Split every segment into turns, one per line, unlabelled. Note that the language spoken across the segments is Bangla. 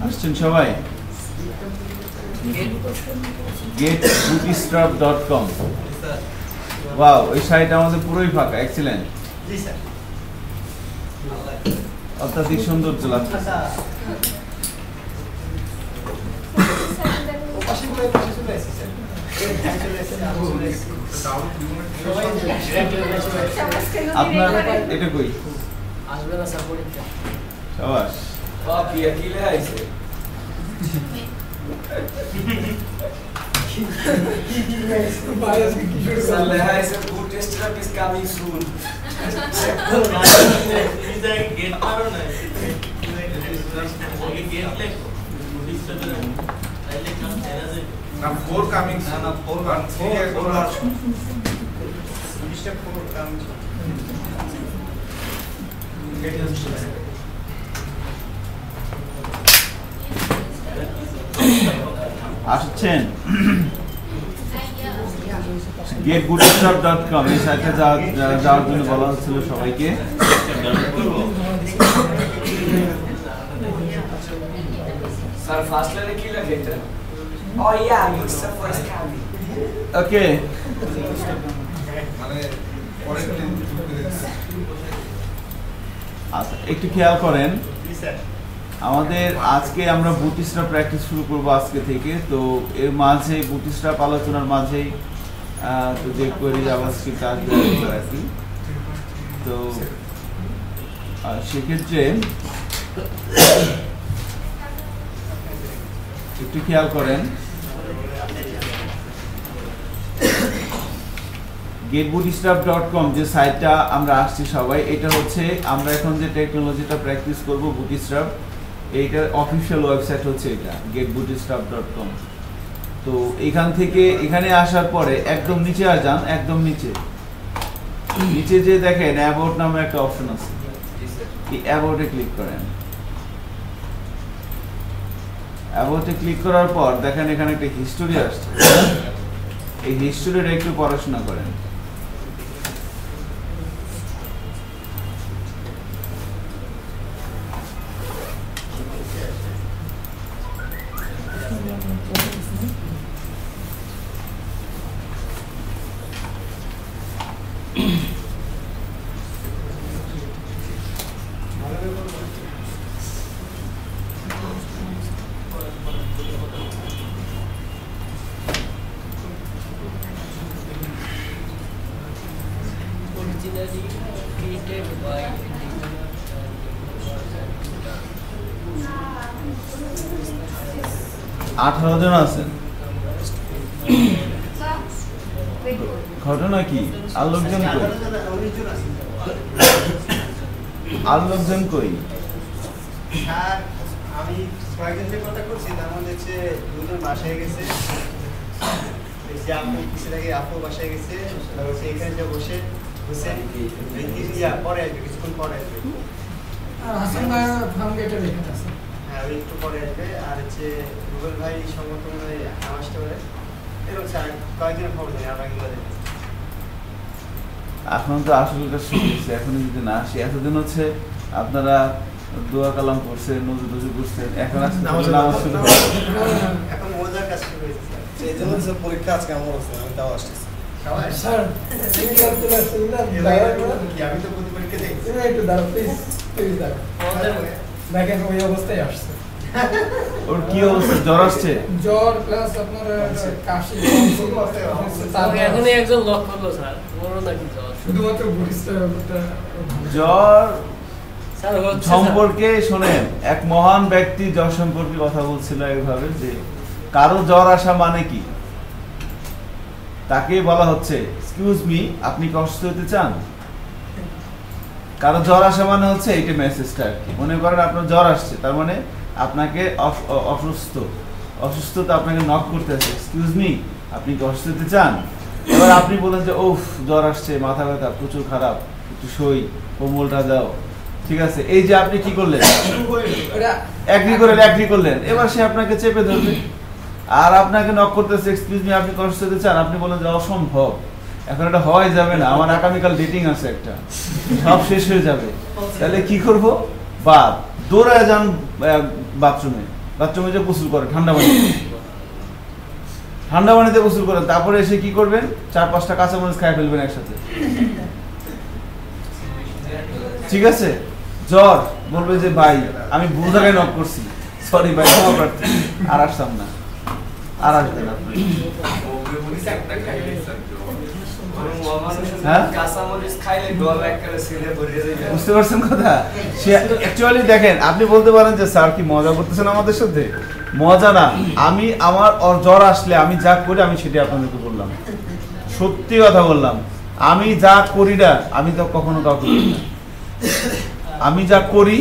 আসছেন সবাই? getbootstrap.com ওয়াও, এই সাইট আমাদের পুরোই ফাঁকা। এক্সিলেন্ট,
জি স্যার,
অত্যাধিক সৌন্দর্য লাগছে। আপনার এটা কই
আসবে না স্যার পরীক্ষা।
সাবাস।
কি লে আইছে স্যার লেখা আইছে Bootstrap is coming soon.
Get পারো না, গেট লেখো বুটস্ট্র্যাপের তাইলে কাম চাইনা যে
না 4 কামিং সুন, না 4 কামিং 3 করলা
বুটস্ট্র্যাপ 4 কামিং
আসছেন? getbootstrap.com এই সাইটে যাওয়ার জন্য বলা হচ্ছিল সবাইকে।
স্যার ফার্স্ট লাইনে কি লেখা এটা? ও ইয়া, ইটস দ্য ফার্স্ট কামিং।
ওকে,
মানে পরের দিন
আচ্ছা একটু খেয়াল করেন,
জি স্যার।
আমাদের আজকে আমরা বুটস্ট্র্যাপ প্র্যাকটিস শুরু করব আজকে থেকে। তো এর মাঝে বুটস্ট্র্যাপ আলোচনার মাঝেই তো যে কোয়েরি জাভাস্ক্রিপ্ট আসবে আর কি। তো সেক্ষেত্রে একটু খেয়াল করেন, getbootstrap.com যে সাইটটা আমরা আসছি সবাই, এটা হচ্ছে আমরা এখন যে টেকনোলজিটা প্র্যাকটিস করব বুটস্ট্র্যাপ, এইটার অফিসিয়াল ওয়েবসাইট হচ্ছে এটা getbootstrap.com। তো এখান থেকে এখানে আসার পরে একদম নিচে যান, একদম নিচে যে দেখেন অ্যাবাউট নামে একটা অপশন আছে, এই অ্যাবাউটে ক্লিক করেন। অ্যাবাউটে ক্লিক করার পর দেখেন এখানে একটা হিস্টোরি আসছে, এই হিস্টোরিটা একটু পড়াশোনা করেন।
Originally created by
18 জন আছেন। ঘটনা কি? আর লোকজন কই? আর লোকজন কই?
স্যার আমি কয়েকজনকে কথা করছি, তার মধ্যে হচ্ছে দুজন বাসায় গেছে, এই যে আপু কিছু আগে আপু বাসায় গেছে, তারপর হচ্ছে এখানে যে বসে পরে আসবে, কিছুক্ষণ পরে আসবে।
হাসান ভাই ফার্ম গেটে রেখে আছে।
হ্যাঁ ওই একটু পরে আসবে। আর হচ্ছে গুগল ভাই সম্ভবত আসতে পারে, এরকম স্যার কয়েকজনের খবর জানি আমরা এগুলো দেখি।
এখন তো আসলটা শুরু হয়েছে, এখন যদি না আসি, এতদিন হচ্ছে আপনারা দোয়া কালাম করছেন, নজর নজর করছেন, এখন আসলে নামাজ শুরু হবে।
এখন মজার কাজ শুরু হয়েছে স্যার।
সেই জন্য স্যার পরীক্ষা আজকে আমার আছে, আমি তাও আসতেছি।
সবাই
স্যার এই করতে লাগছে না,
কি আমি তো প্রতি পরীক্ষা দেখছি।
তুমি একটু দাঁড়াও প্লিজ, প্লিজ দাঁড়াও। দেখেন ওই অবস্থায় আসছে,
ওর কি অবস্থা? জ্বর আসছে?
জ্বর প্লাস আপনার কাশি।
আমি এখনই একজন লক করলো স্যার, বলো নাকি জ্বর?
শুধুমাত্র বুটস্ট্র্যাপটা
জ্বর
স্যার হচ্ছে
সম্পর্কে শোনেন, এক মহান ব্যক্তি জ্বর সম্পর্কে কথা বলছিল এইভাবে যে কারো জ্বর আসা মানে কি, তাকে বলা হচ্ছে এক্সকিউজ মি, আপনি কি অসুস্থ হতে চান? কারো জ্বর আসা মানে হচ্ছে এইটা মেসেজটা আর কি। মনে করেন আপনার জ্বর আসছে, তার মানে আপনাকে অসুস্থতা আপনাকে নক করতেছে, এক্সকিউজ মি, আপনি কি অসুস্থ হতে চান? এবার আপনি বলেন যে ওফ জ্বর আসছে, মাথা ব্যথা প্রচুর খারাপ, একটু সই, কম্বলটা দাও, ঠিক আছে। এই যে আপনি কি করলেন, অ্যাগ্রি করলেন, এবার সে আপনাকে চেপে ধরবে। আর আপনাকে নক করতেছে, এক্সকিউজ মি, আপনি কষ্ট হতে চান, আপনি বলেন যে অসম্ভব, এখন এটা হয় যাবে না, আমার আগামীকাল ডেটিং আছে একটা, সব শেষ হয়ে যাবে। তাহলে কি করব? বাদ, দৌড়ায় যান বাথরুমে, বাথরুমে যে গোসল করে ঠান্ডা পানিতে গোসল করেন, তারপরে এসে কি করবেন, 4-5টা কাঁচামরিচ খাই ফেলবেন একসাথে, ঠিক আছে? জ্বর, বলবে যে ভাই আমি ভুল জায়গায় নক করছি, সরি ভাই ক্ষমা প্রার্থী, আর আসতাম না, আর আসবেন না। হ্যাঁ, বুঝতে পারছেন কথা? সে অ্যাকচুয়ালি দেখেন, আপনি বলতে পারেন যে স্যার কি মজা করতেছেন আমাদের সাথে, মজা না, আমি আমার জ্বর আসলে আমি যা করি আমি সেটাই আপনাদেরকে বললাম, সত্যি কথা বললাম, আমি যা করি না আমি তো কখনো কাউকে বলি না, আমি যা করি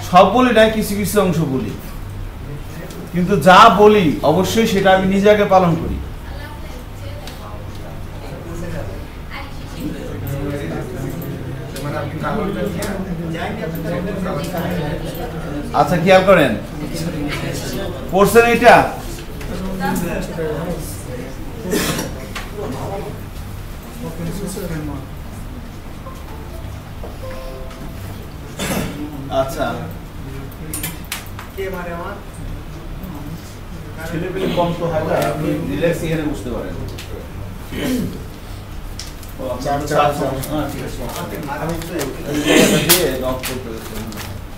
সব বলি না, কিছু কিছু অংশ বলি, কিন্তু যা বলি অবশ্যই সেটা আমি নিজে আগে পালন করি। আচ্ছা খেয়াল করেন, পড়ছেন এটা? আচ্ছা, ছেলেপেলে কম তো হয় না, আপনি রিল্যাক্স এখানে বুঝতে পারেন।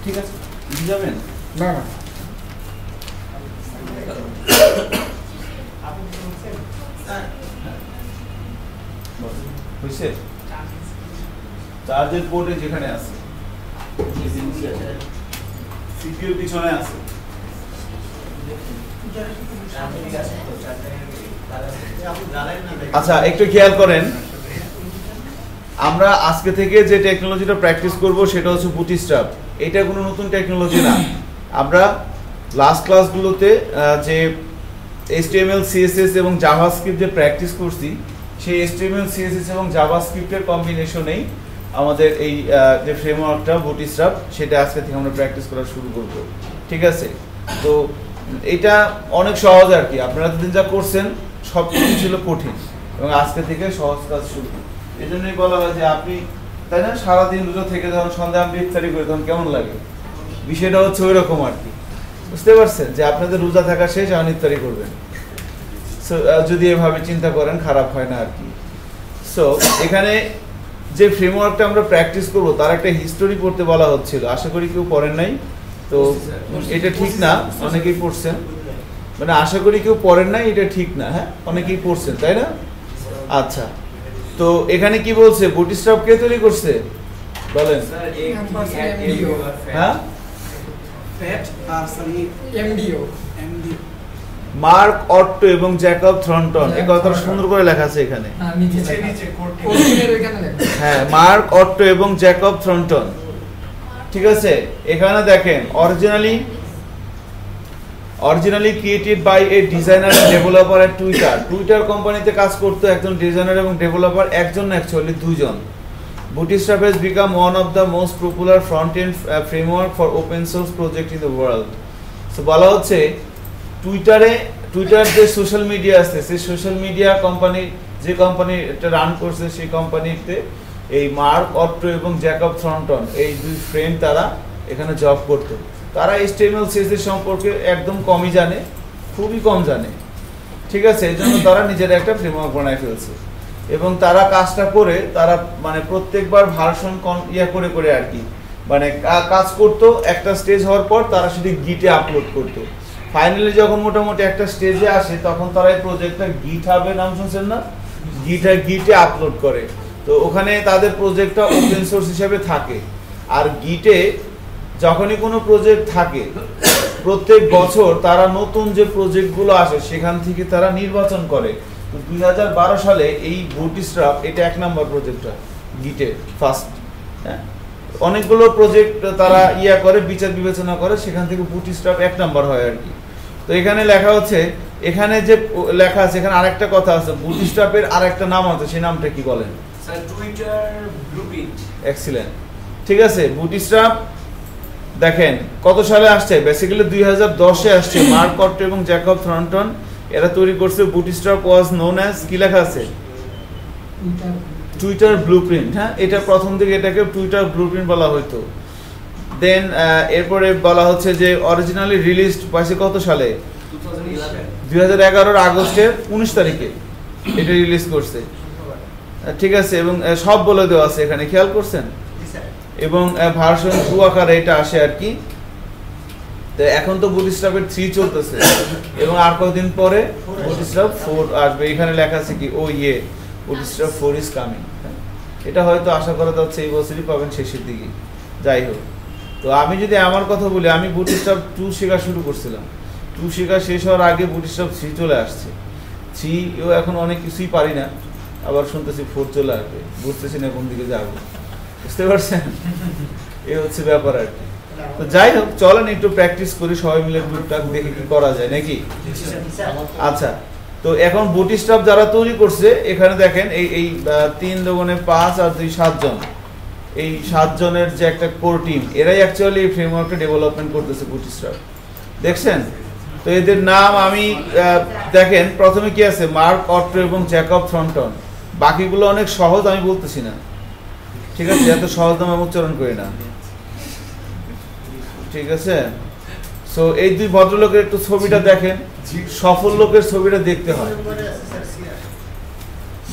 ঠিক আছে, যাবেন
না
হয়েছে? চার্জের পোর্টে যেখানে আছে, সিপিইউর পিছনে আছে। আচ্ছা একটু খেয়াল করেন, আমরা আজকে থেকে যে টেকনোলজিটা প্র্যাকটিস করব সেটা হচ্ছে বুটস্ট্র্যাপ। এটা কোনো নতুন টেকনোলজি না। আমরা লাস্ট ক্লাসগুলোতে যে HTML, CSS এবং জাভাস্ক্রিপ্ট যে প্র্যাকটিস করছি, সেই HTML, CSS এবং জাভাস্ক্রিপ্টের কম্বিনেশনেই আমাদের এই যে ফ্রেমওয়ার্কটা বুটস্ট্র্যাপ, সেটা আজকে থেকে আমরা প্র্যাকটিস করা শুরু করব। ঠিক আছে? তো এটা অনেক সহজ আর কি। আপনারা এতদিন যা করছেন সব কিছু ছিল কঠিন, এবং আজকে থেকে সহজ কাজ শুরু। এই জন্যই বলা হয় যে আপনি, তাই না, সারাদিন রোজা থেকে যখন সন্ধ্যা আপনি ইফতারি করে তখন কেমন লাগে, বিষয়টা হচ্ছে ওই রকম আর কি। বুঝতে পারছেন যে আপনাদের রোজা থাকা শেষ, এখন ইফতারি করবেন। সো যদি এভাবে চিন্তা করেন খারাপ হয় না আর কি। সো এখানে যে ফ্রেমওয়ার্কটা আমরা প্র্যাকটিস করব তার একটা হিস্টোরি পড়তে বলা হচ্ছিল, আশা করি কেউ পড়েন নাই। তো এটা ঠিক না, অনেকেই পড়ছেন, মানে আশা করি কেউ পড়েন নাই এটা ঠিক না, হ্যাঁ অনেকেই পড়ছেন, তাই না? আচ্ছা, তো এখানে কি বলছে, বুটস্ট্র্যাপ কে তৈরি করছে বলেন? হ্যাঁ, মার্ক অট্টো এবং জ্যাকব থর্নটন। এই কথাটা সুন্দর করে লেখা আছে এখানে। হ্যাঁ, মার্ক অট্টো এবং জ্যাকব থর্নটন। ঠিক আছে, এখানে দেখেন originally created by a designer and developer at Twitter কোম্পানিতে কাজ করতো একজন ডিজাইনার এবং ডেভেলপার, একজন না অ্যাকচুয়ালি দুইজন। Bootstrap has become one of the most popular front-end framework for open source project in the world. So বলা হচ্ছে টুইটার যে সোশ্যাল মিডিয়া আছে, সেই সোশ্যাল মিডিয়া কোম্পানি, যে কোম্পানি এটা রান করছে, সেই কোম্পানিতে এই মার্ক অট্টো এবং জ্যাকব থর্নটন, এই দুই ফ্রেন্ড তারা এখানে জব করতো। তারা HTML, CSS সম্পর্কে একদম কমই জানে, খুবই কম জানে। ঠিক আছে, এই জন্য তারা নিজের একটা ফ্রেমওয়ার্ক বানায় ফেলছে, এবং তারা কাজটা করে তারা মানে প্রত্যেকবার ভার্সন করে করে আর কি, মানে কাজ করতো। একটা স্টেজ হওয়ার পর তারা সেটি গিটে আপলোড করতো। ফাইনালি যখন মোটামুটি একটা স্টেজে আসে, তখন তারা এই প্রজেক্টটা গিটহাবে, নাম শুনছেন না, গিটে আপলোড করে। তো ওখানে তাদের প্রজেক্টটা ওপেন সোর্স হিসেবে থাকে। আর গিটে যখনই কোনো প্রজেক্ট থাকে, প্রত্যেক বছর তারা নতুন যে প্রজেক্টগুলো আসে সেখান থেকে তারা নির্বাচন করে। তো 2012 সালে এই বুটস্ট্র্যাপ, এটা 1 নম্বর প্রজেক্টটা গিটে ফার্স্ট। হ্যাঁ, অনেকগুলো প্রজেক্ট তারা করে বিচার বিবেচনা করে, সেখান থেকে বুটস্ট্র্যাপ 1 নম্বর হয় আর কি। তো এখানে লেখা হচ্ছে, এখানে যে লেখা আছে, এখানে আরেকটা কথা আছে, বুটস্ট্র্যাপের আরেকটা নাম আছে, সেই নামটা কি বলেন?
Sir Twitter blueprint.
এক্সিলেন্ট। ঠিক আছে, বুটস্ট্র্যাপ দেখেন কত সালে আসছে, বেসিক্যালি 2010-এ আসছে। মার্ক অট্টো এবং জ্যাকব থর্নটন এরা তৈরি করছে। বুটস্ট্র্যাপ ওয়াজ নোন অ্যাজ, কি লেখা আছে, টুইটার ব্লুপ্রিন্ট। হ্যাঁ, এটা প্রথম দিকে এটাকে টুইটার ব্লুপ্রিন্ট বলা হতো। দেন এরপরে বলা হচ্ছে যে অরিজিনালি রিলিজড পাইছে কত সালে 2011 আগস্টের 19 তারিখে এটা রিলিজ করছে, ঠিক আছে, এবং সব বলে দেওয়া আছে এখানে, খেয়াল করছেন, এবং ভার্সন 2 আকারে এটা আসে আর কি। তো এখন তো বুটস্ট্র্যাপের 3 চলতেছে এবং আর কয়েকদিন পরে বুটস্ট্র্যাপ 4 আসবে। এখানে লেখা আছে কি, ও ইয়ে বুটস্ট্র্যাপ 4 ইজ কামিং। এটা হয়তো আশা করা যাচ্ছে এই বছরই পাবেন শেষের দিকে। যাই হোক, তো আমি যদি আমার কথা বলি, আমি বুটস্ট্র্যাপ 2 শেখা শুরু করছিলাম, 2 শেখা শেষ হওয়ার আগে বুটস্ট্র্যাপ 3 চলে আসছে। 3 এখন অনেক কিছুই পারি না, আবার শুনতেছি 4 চলে আসবে, বুঝতেছি না কোন দিকে যাবো, বুঝতে পারছেন? এই হচ্ছে ব্যাপার আর কি। তো যাই হোক, চলেন একটু প্র্যাকটিস করি সবাই মিলে, টুকটাক দেখে কি করা যায় নাকি। আচ্ছা, তো এখন বুটস্ট্র্যাপ যারা তৈরি করছে এখানে দেখেন এই 3 দুগুণে 5 আর 2 7 জন, এই 7 জনের যে একটা কোর টিম, এরাই অ্যাকচুয়ালি এই ফ্রেমওয়ার্কটা ডেভেলপমেন্ট করতেছে বুটস্ট্র্যাপ, দেখছেন? তো এদের নাম আমি দেখেন প্রথমে কি আছে, মার্ক অট্টো এবং জ্যাকব থর্নটন। বাকিগুলো অনেক সহজ, আমি বলতেছি না, ঠিক আছে, এত সহজ নাম আমি উচ্চারণ করি না, ঠিক আছে। সো এই 2 ভদ্রলোকের একটু ছবিটা দেখেন, সফল লোকের ছবিটা দেখতে হয়।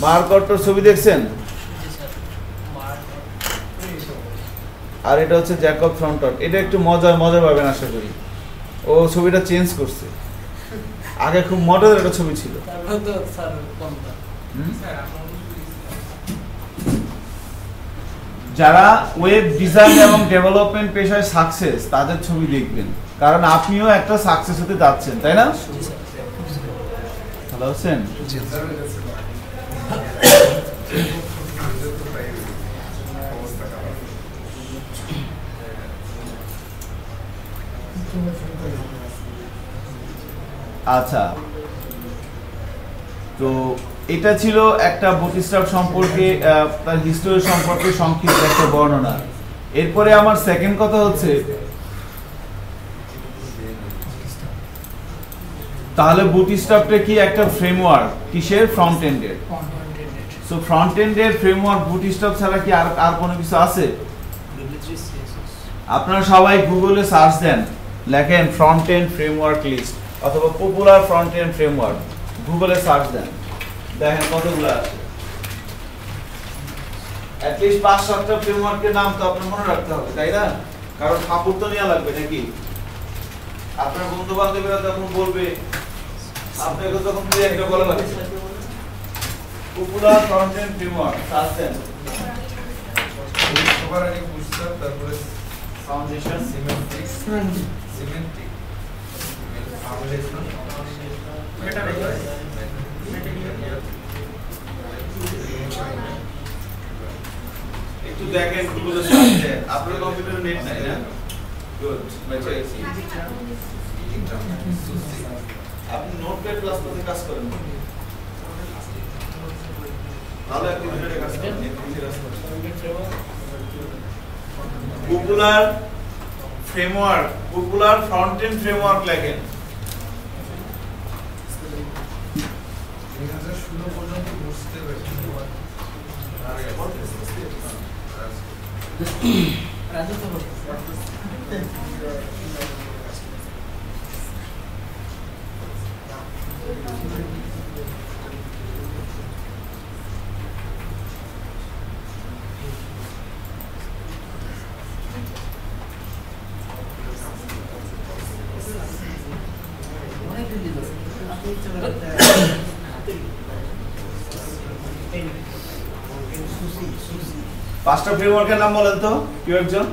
মার্ক অট্টোর ছবি দেখছেন, আর এটা হচ্ছে জ্যাকব থর্নটন। এটা একটু মজা পাবেন আশা করি। ও ছবিটা চেঞ্জ করছে, আগে খুব মডার্ন একটা ছবি ছিল। যারা ওয়েব ডিজাইন এবং ডেভেলপমেন্ট পেশায় সাকসেস, তাদের ছবি দেখবেন, কারণ আপনিও একটা সাকসেস হতে যাচ্ছেন, তাই না? ভালো আছেন? আচ্ছা, তো এটা ছিল একটা বুটস্ট্র্যাপ সম্পর্কে, তার হিস্টোরি সম্পর্কে সংক্ষিপ্ত একটা বর্ণনা। এরপরে আমার সেকেন্ড কথা হচ্ছে, তাহলে বুটস্ট্র্যাপটা কি একটা ফ্রেমওয়ার্ক, কিসের? ফ্রন্ট এন্ডের। সো ফ্রন্ট এন্ডের ফ্রেমওয়ার্ক বুটস্ট্র্যাপ ছাড়া কি আর কোনো কিছু আছে? আপনারা সবাই গুগলে সার্চ দেন, লেখেন ফ্রন্ট এন্ড ফ্রেমওয়ার্ক লিস্ট অথবা পপুলার ফ্রন্ট এন্ড ফ্রেমওয়ার্ক, গুগলে সার্চ দেন, দেখেন কতগুলো আছে। অ্যাটলিস্ট 5-7টা ফ্রেমওয়ার্কের নাম তো আপনার মনে রাখতে হবে, তাই না? কারণ কাপড় তো নেওয়া লাগবে নাকি? আপনার বন্ধু বান্ধবীরা যখন বলবে, আপনাকে তখন কি একটা বলা লাগবে, popular front end framework search দেন। সবার আগে বুঝতে, তারপরে ফাউন্ডেশন, সিমেন্টিক, একটু দেখেন গুগলে সার্চ দেন। আপনার কম্পিউটারে নেট নাই না? গুড, বেঁচে গেছি। আপনি নোটপ্যাড প্লাসে কাজ করেন, ভালো একটা ভিডিওতে কাজ করেন, popular framework, popular front end framework লেখেন।
2016 পর্যন্ত বুঝতে পেরেছি।
পাঁচটা ফ্রেমওয়ার্কের নাম বলেন তো কেউ একজন।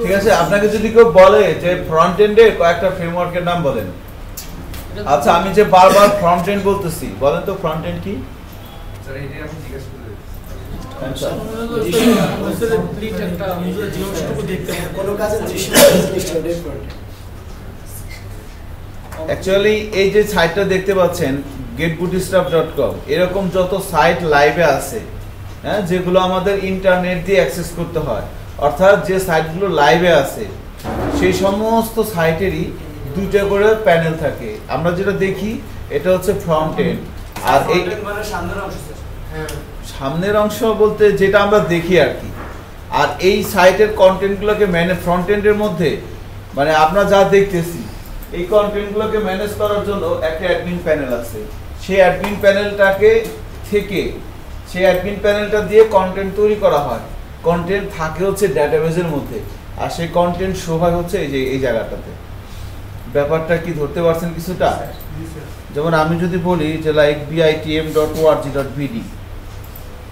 ঠিক আছে, আপনাকে যদি কেউ বলে যে ফ্রন্ট এন্ডে কয়েকটা ফ্রেমওয়ার্কের নাম বলেন, আচ্ছা আমি যে বারবার ফ্রন্ট এন্ড বলতেছি, বলেন তো ফ্রন্ট এন্ড কি?
স্যার এইটা আমি জিজ্ঞেস করে
অ্যাকচুয়ালি এই যে সাইটটা দেখতে পাচ্ছেন getbootstrap.com, এরকম যত সাইট লাইভে আছে হ্যাঁ, যেগুলো আমাদের ইন্টারনেট দিয়ে অ্যাক্সেস করতে হয়, অর্থাৎ যে সাইটগুলো লাইভে আছে সেই সমস্ত সাইটেরই দুইটা করে প্যানেল থাকে। আমরা যেটা দেখি এটা হচ্ছে ফ্রন্ট এন্ড, আর এই
মানে সামনের অংশ স্যার।
সামনের অংশ বলতে যেটা আমরা দেখি আর কি। আর এই সাইটের কন্টেন্টগুলোকে ফ্রন্ট এন্ডের মধ্যে মানে আমরা যা দেখতেছি এই কন্টেন্টগুলোকে ম্যানেজ করার জন্য একটা অ্যাডমিন প্যানেল আছে। সেই অ্যাডমিন প্যানেলটাকে থেকে সেই অ্যাডমিন প্যানেলটা দিয়ে কন্টেন্ট তৈরি করা হয়। কন্টেন্ট থাকে হচ্ছে ডেটাবেজের মধ্যে, আর সেই কন্টেন্ট শো হয় হচ্ছে এই যে এই জায়গাটাতে। ব্যাপারটা কি ধরতে পারছেন কিছুটা? যেমন আমি যদি বলি যে লাইক bitm.org.bd,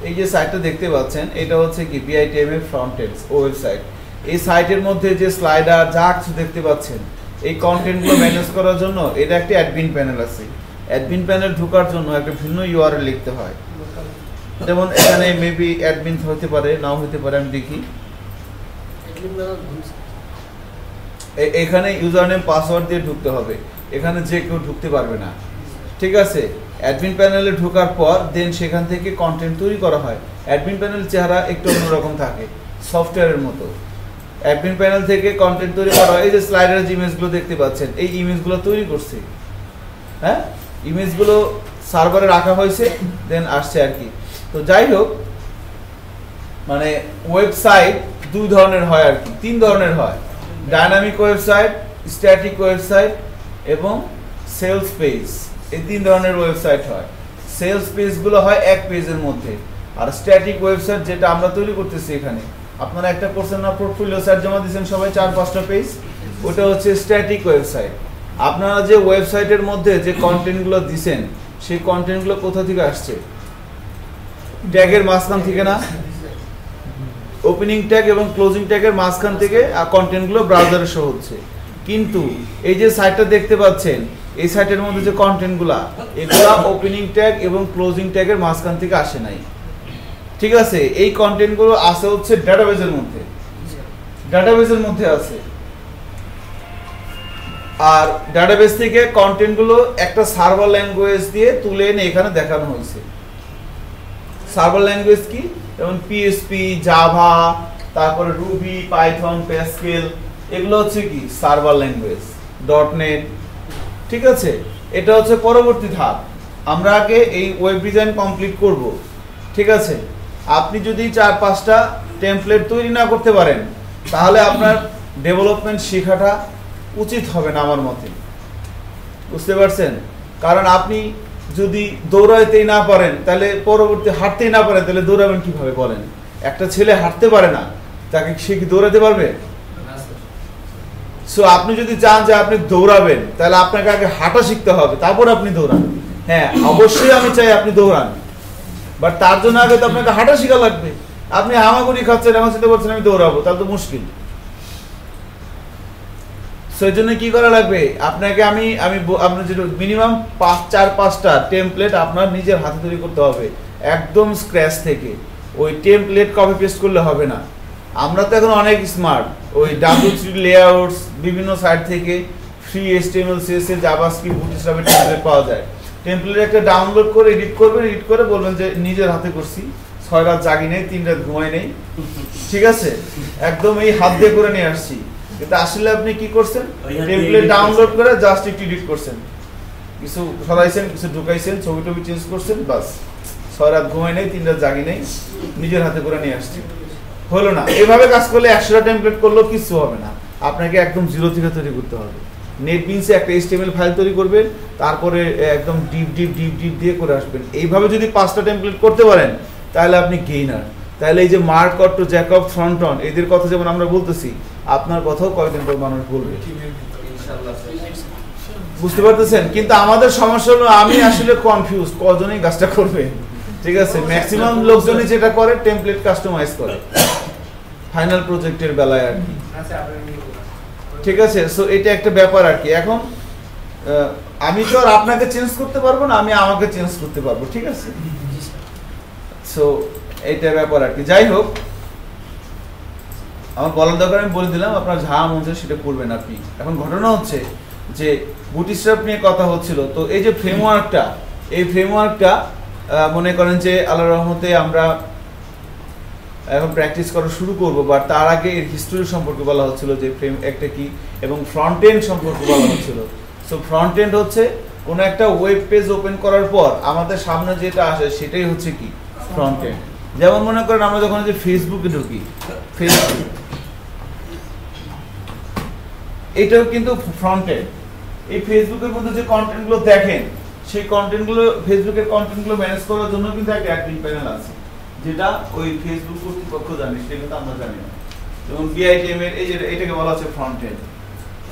এই যে সাইটটা দেখতে পাচ্ছেন এটা হচ্ছে কি bitm এর ফ্রন্ট এন্ড ওয়েবসাইট। এই সাইটের মধ্যে যে স্লাইডার যা কিছু দেখতে পাচ্ছেন এই কন্টেন্টগুলো ম্যানেজ করার জন্য এটা একটা অ্যাডমিন প্যানেল আছে। অ্যাডমিন প্যানেল ঢোকার জন্য একটা ভিন্ন ইউআরএল লিখতে হয়। যেমন এখানে মেবি অ্যাডমিন হতে পারে, নাও হতে পারে, আমি দেখি। এখানে ইউজার নেম পাসওয়ার্ড দিয়ে ঢুকতে হবে, এখানে যে কেউ ঢুকতে পারবে না, ঠিক আছে? অ্যাডমিন প্যানেলে ঢোকার পর দেন সেখান থেকে কন্টেন্ট তৈরি করা হয়। অ্যাডমিন প্যানেল চেহারা একটু অন্যরকম থাকে, সফটওয়্যারের মতো। অ্যাডমিন প্যানেল থেকে কন্টেন্ট তৈরি করা হয়। এই যে স্লাইডার যে ইমেজগুলো দেখতে পাচ্ছেন এই ইমেজগুলো তৈরি করছে, হ্যাঁ, ইমেজগুলো সার্ভারে রাখা হয়েছে, দেন আসছে আর কি। তো যাই হোক, মানে ওয়েবসাইট দুই ধরনের হয় আর কি, তিন ধরনের হয়: ডাইনামিক ওয়েবসাইট, স্ট্যাটিক ওয়েবসাইট এবং সেলস পেজ। এই তিন ধরনের ওয়েবসাইট হয়। সেলস পেজগুলো হয় এক পেজের মধ্যে, আর স্ট্যাটিক ওয়েবসাইট যেটা আমরা তৈরি করতেছি এখানে, আপনারা একটা করছেন না পোর্টফোলিও সাইট জমা দিয়েছেন সবাই 4-5টা পেজ, ওটা হচ্ছে স্ট্যাটিক ওয়েবসাইট। আপনারা যে ওয়েবসাইটের মধ্যে যে কন্টেন্টগুলো দিছেন সেই কন্টেন্টগুলো কোথা থেকে আসছে? ট্যাগের মাঝখান থেকে না? ওপেনিং ট্যাগ এবং ক্লোজিং ট্যাগের মাঝখান থেকে কন্টেন্টগুলো ব্রাউজারে শো হচ্ছে। কিন্তু এই যে সাইটটা দেখতে পাচ্ছেন এই সাইটের মধ্যে যে কন্টেন্টগুলো, এগুলা ওপেনিং ট্যাগ এবং ক্লোজিং ট্যাগের মাঝখান থেকে আসে নাই, ঠিক আছে? এই কন্টেন্টগুলো আসে হচ্ছে ডেটাবেজের মধ্যে, ডেটাবেজের মধ্যে আছে। আর ডেটাবেস থেকে কন্টেন্টগুলো একটা সার্ভার ল্যাঙ্গুয়েজ দিয়ে তুলে এনে এখানে দেখানো হয়েছে। সার্ভার ল্যাঙ্গুয়েজ কি? যেমন পিএসপি, জাভা, তারপরে রুবি, পাইথন, প্যাসকেল, এগুলো হচ্ছে কি সার্ভার ল্যাঙ্গুয়েজ। .NET, ঠিক আছে? এটা হচ্ছে পরবর্তী ধাপ। আমরা আগে এই ওয়েব ডিজাইন কমপ্লিট করব, ঠিক আছে? আপনি যদি 4-5টা টেমপ্লেট তৈরি না করতে পারেন তাহলে আপনার ডেভেলপমেন্ট শেখাটা উচিত হবে না আমার মতে, বুঝতে পারছেন? কারণ আপনি যদি দৌড়াইতেই না পারেন তাহলে পরবর্তী হাঁটতেই না পারেন তাহলে দৌড়াবেন কিভাবে বলেন? একটা ছেলে হাঁটতে পারে না, তাকে সে কি দৌড়াতে পারবে? সো আপনি যদি চান যে আপনি দৌড়াবেন তাহলে আপনাকে আগে হাঁটা শিখতে হবে, তারপর আপনি দৌড়ান। হ্যাঁ, অবশ্যই আমি চাই আপনি দৌড়ান, বাট তার জন্য আগে তো আপনাকে হাঁটা শেখা লাগবে। আপনি হামাগুড়ি খাচ্ছেন, এখন চিন্তা করছেন আমি দৌড়াবো, তাহলে তো মুশকিল। সেই জন্য কি করা লাগবে আপনাকে? আপনার যেটা মিনিমাম 4-5টা টেমপ্লেট আপনার নিজের হাতে তৈরি করতে হবে, একদম স্ক্র্যাচ থেকে। ওই টেমপ্লেট কপি পেস্ট করলে হবে না। আমরা তো এখন অনেক স্মার্ট, ওই W3 লেআউটস বিভিন্ন সাইট থেকে ফ্রি HTML, CSS, জাভাস্ক্রিপ্ট, বুটস্ট্র্যাপের টেমপ্লেট পাওয়া যায়। টেমপ্লেট একটা ডাউনলোড করে এডিট করবেন, এডিট করে বলবেন যে নিজের হাতে করছি, 6 রাত জাগি নেই, 3 রাত ঘুমাই নেই, ঠিক আছে? একদম এই হাত দিয়ে করে নিয়ে আসছি। কিন্তু আসলে আপনি কি করছেন? টেমপ্লেট ডাউনলোড করে জাস্ট একটু এডিট করছেন, কিছু সরাইছেন, কিছু ঢুকাইছেন, ছবি টবি চেঞ্জ করছেন, বাস 6 রাত ঘুমাই নেই, 3 রাত জাগি নেই, নিজের হাতে করে নিয়ে আসছি। হলো না? এভাবে কাজ করলে 100টা টেমপ্লেট করলেও কিছু হবে না। আপনাকে একদম জিরো থেকে তৈরি করতে হবে। নেটবিনসে একটা HTML ফাইল তৈরি করবেন, তারপরে একদম ডিপ দিয়ে করে আসবেন। এইভাবে যদি 5টা টেমপ্লেট করতে পারেন তাহলে আপনি গেইনার। তাহলে এই যে মার্ক অট্টো, জ্যাকব থর্নটন, এদের কথা যেমন আমরা বলতেছি, আপনার কথাও কয়েকদিন পর মানুষ বলবে, বুঝতে পারতেছেন? কিন্তু আমাদের সমস্যা হলো আমি আসলে কনফিউজ কজনই কাজটা করবে, ঠিক আছে? ম্যাক্সিমাম লোকজনই যেটা করে টেমপ্লেট কাস্টমাইজ করে ফাইনাল প্রজেক্টের বেলায় আর কি, ঠিক আছে? সো এটা একটা ব্যাপার আর কি। এখন আমি তো আর আপনাকে চেঞ্জ করতে পারবো না, আমি আমাকে চেঞ্জ করতে পারবো, ঠিক আছে? সো এইটা ব্যাপার আর কি। যাই হোক, আমার বলার দরকার আমি বলে দিলাম, আপনার যা মন চায় সেটা করবেন আপনি। এখন ঘটনা হচ্ছে যে বুটস্ট্র্যাপ নিয়ে কথা হচ্ছিল, তো এই যে ফ্রেমওয়ার্কটা, এই ফ্রেমওয়ার্কটা মনে করেন যে আল্লাহর রহমতে আমরা এখন প্র্যাকটিস করা শুরু করব, বাট তার আগে এর হিস্টোরি সম্পর্কে বলা হচ্ছিল যে ফ্রেম একটা কি এবং ফ্রন্ট এন্ড সম্পর্কে বলা হচ্ছিল। সো ফ্রন্ট এন্ড হচ্ছে কোনো একটা ওয়েব পেজ ওপেন করার পর আমাদের সামনে যেটা আসে সেটাই হচ্ছে কি ফ্রন্ট এন্ড। যেমন মনে করেন আমরা যখন যে ফেসবুকে ঢুকি, ফেসবুক এটাও কিন্তু ফ্রন্ট এন্ড। এই ফেসবুকের মধ্যে যে কন্টেন্টগুলো দেখেন সেই কন্টেন্টগুলো, ফেসবুকের কন্টেন্টগুলো ম্যানেজ করার জন্য কিন্তু একটা অ্যাডমিন প্যানেল আছে, যেটা ওই ফেসবুক কর্তৃপক্ষ জানে, সেটা কিন্তু আমরা জানি না। যেমন BITM-এর এই যে এটাকে বলা হচ্ছে ফ্রন্ট এন্ড।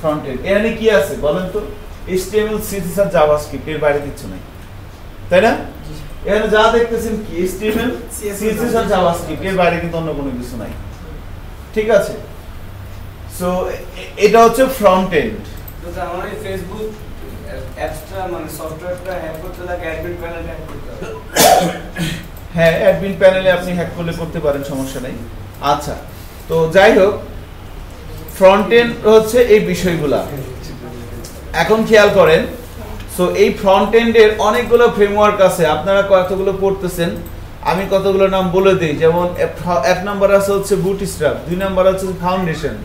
ফ্রন্ট এন্ড এখানে কি আছে বলেন তো? HTML, CSS আর জাভাস্ক্রিপ্ট, এর বাইরে কিছু নাই, তাই না? এখানে যা দেখতেছেন কি HTML, CSS আর জাভাস্ক্রিপ্ট, এর বাইরে কিন্তু অন্য কোনো কিছু নাই, ঠিক আছে? সো এটা হচ্ছে ফ্রন্ট এন্ড।
তো আমার এই ফেসবুক অ্যাপসটা মানে সফটওয়্যারটা হ্যাক করতে লাগে অ্যাডমিন প্যানেলটা হ্যাক করতে হবে।
হ্যাঁ, অ্যাডমিন প্যানেলে আপনি হ্যাক করলে করতে পারেন, সমস্যা নেই। আচ্ছা, তো যাই হোক, ফ্রন্ট এন্ড হচ্ছে এই বিষয়গুলা। এখন খেয়াল করেন, সো এই ফ্রন্ট এন্ডের অনেকগুলো ফ্রেমওয়ার্ক আছে, আপনারা কতগুলো পড়তেছেন আমি কতগুলো নাম বলে দিই। যেমন এক নাম্বার আছে হচ্ছে বুটস্ট্র্যাপ, 2 নাম্বার আছে ফাউন্ডেশন।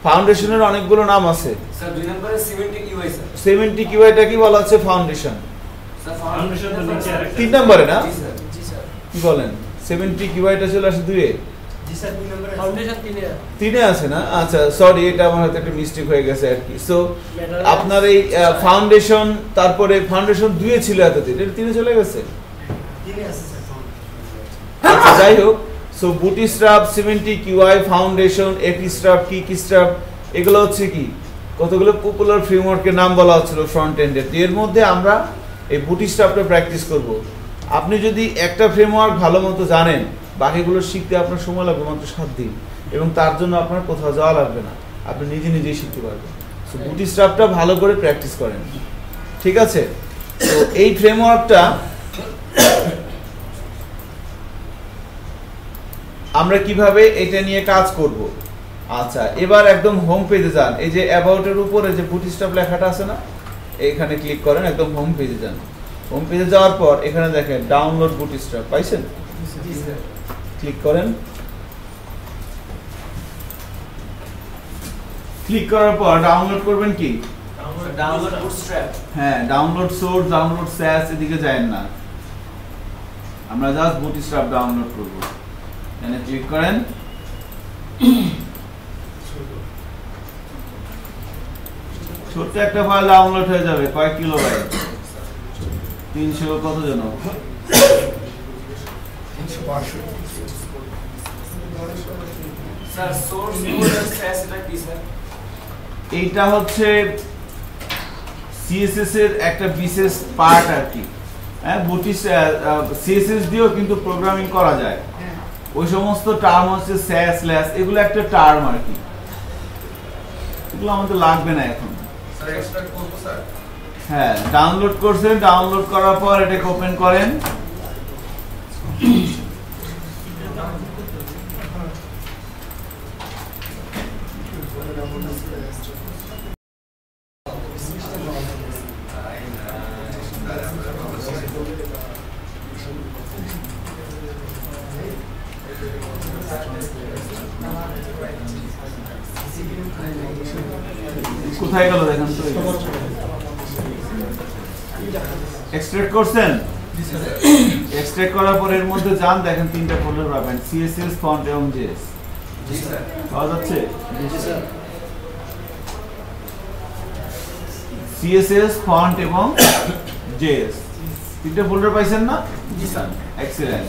ফাউন্ডেশনের অনেকগুলো নাম আছে।
স্যার 2 নম্বরে 70 কি হইছে?
70 কিউআইটা কি বলা হচ্ছে ফাউন্ডেশন।
স্যার ফাউন্ডেশন তো নিচে আরেকটা।
3 নম্বরে না?
জি স্যার।
জি স্যার।
কি বলেন? 70 কিউআইটা চলে আসে 2 এ।
জি স্যার 2 নম্বরে
ফাউন্ডেশন 3 এ।
3 এ আছে না? আচ্ছা, সরি, এটা আমার হয়তো একটা মিস্টেক হয়ে গেছে আর কি। সো আপনার এই ফাউন্ডেশন, তারপরে ফাউন্ডেশন 2 এ ছিল এতদিন, এটা 3 এ চলে গেছে।
3 এ আছে স্যার।
আচ্ছা, যাই হোক, সো বুটস্ট্র্যাপ, 70 কিউআই, ফাউন্ডেশন, এপিস্ট্র্যাপ, কিকস্ট্র্যাপ, এগুলো হচ্ছে কি কতগুলো পপুলার ফ্রেমওয়ার্কের নাম বলা হচ্ছিল ফ্রন্ট এন্ডের। এর মধ্যে আমরা এই বুটস্ট্র্যাপটা প্র্যাকটিস করব। আপনি যদি একটা ফ্রেমওয়ার্ক ভালো মতো জানেন, বাকিগুলো শিখতে আপনার সময় লাগবে মাত্র 7 দিন, এবং তার জন্য আপনার কোথাও যাওয়া লাগবে না, আপনি নিজে নিজেই শিখতে পারবেন। সো বুটস্ট্র্যাপটা ভালো করে প্র্যাকটিস করেন, ঠিক আছে? তো এই ফ্রেমওয়ার্কটা আমরা কিভাবে এটা নিয়ে কাজ করব। আচ্ছা, এবার একদম হোম পেজে যান। এই যে অ্যাবাউট এর উপরে যে বুটস্ট্র্যাপ লেখাটা আছে না, এইখানে ক্লিক করেন, একদম হোম পেজে যান। হোম পেজে যাওয়ার পর এখানে দেখেন ডাউনলোড বুটস্ট্র্যাপ, পাইছেন?
জি স্যার।
ক্লিক করেন। ক্লিক করার পর ডাউনলোড করবেন কি?
Download bootstrap.
হ্যাঁ, ডাউনলোড সোর্স, ডাউনলোড স্যাস, এদিকে যায়েন না, আমরা জাস্ট বুটস্ট্র্যাপ ডাউনলোড করব। এখানে ক্লিক করেন। ছোট্ট একটা ফাইল ডাউনলোড হয়ে যাবে, কয়েক কিলোবাইট, 300 কত জন,
362
স্যার সোর্স কোড আর স্যাস এটা কি স্যার?
এইটা হচ্ছে সিএসএস এর একটা বিশেষ পার্ট আর কি। হ্যাঁ, সিএসএস দিয়েও কিন্তু প্রোগ্রামিং করা যায়। ওই সমস্ত টার্ম হচ্ছে স্যাস, ল্যাস, এগুলো একটা টার্ম আর কি, এগুলো আমাদের লাগবে না এখন।
স্যার এক্সট্রাক্ট করব স্যার।
হ্যাঁ, ডাউনলোড করছেন, ডাউনলোড করার পর এটাকে ওপেন করেন। কোথায় গেল দেখেন তো? এক্সট্রাক্ট করছেন? এক্সট্রাক্ট করার পর এর মধ্যে যান, দেখেন 3টা ফোল্ডার পাবেন, সিএসএস, ফন্ট এবং জেএস।
জি স্যার।
পাওয়া যাচ্ছে?
জি স্যার।
সিএসএস, ফন্ট এবং জেএস, 3টা ফোল্ডার পাইছেন না?
জি স্যার।
এক্সেলেন্ট।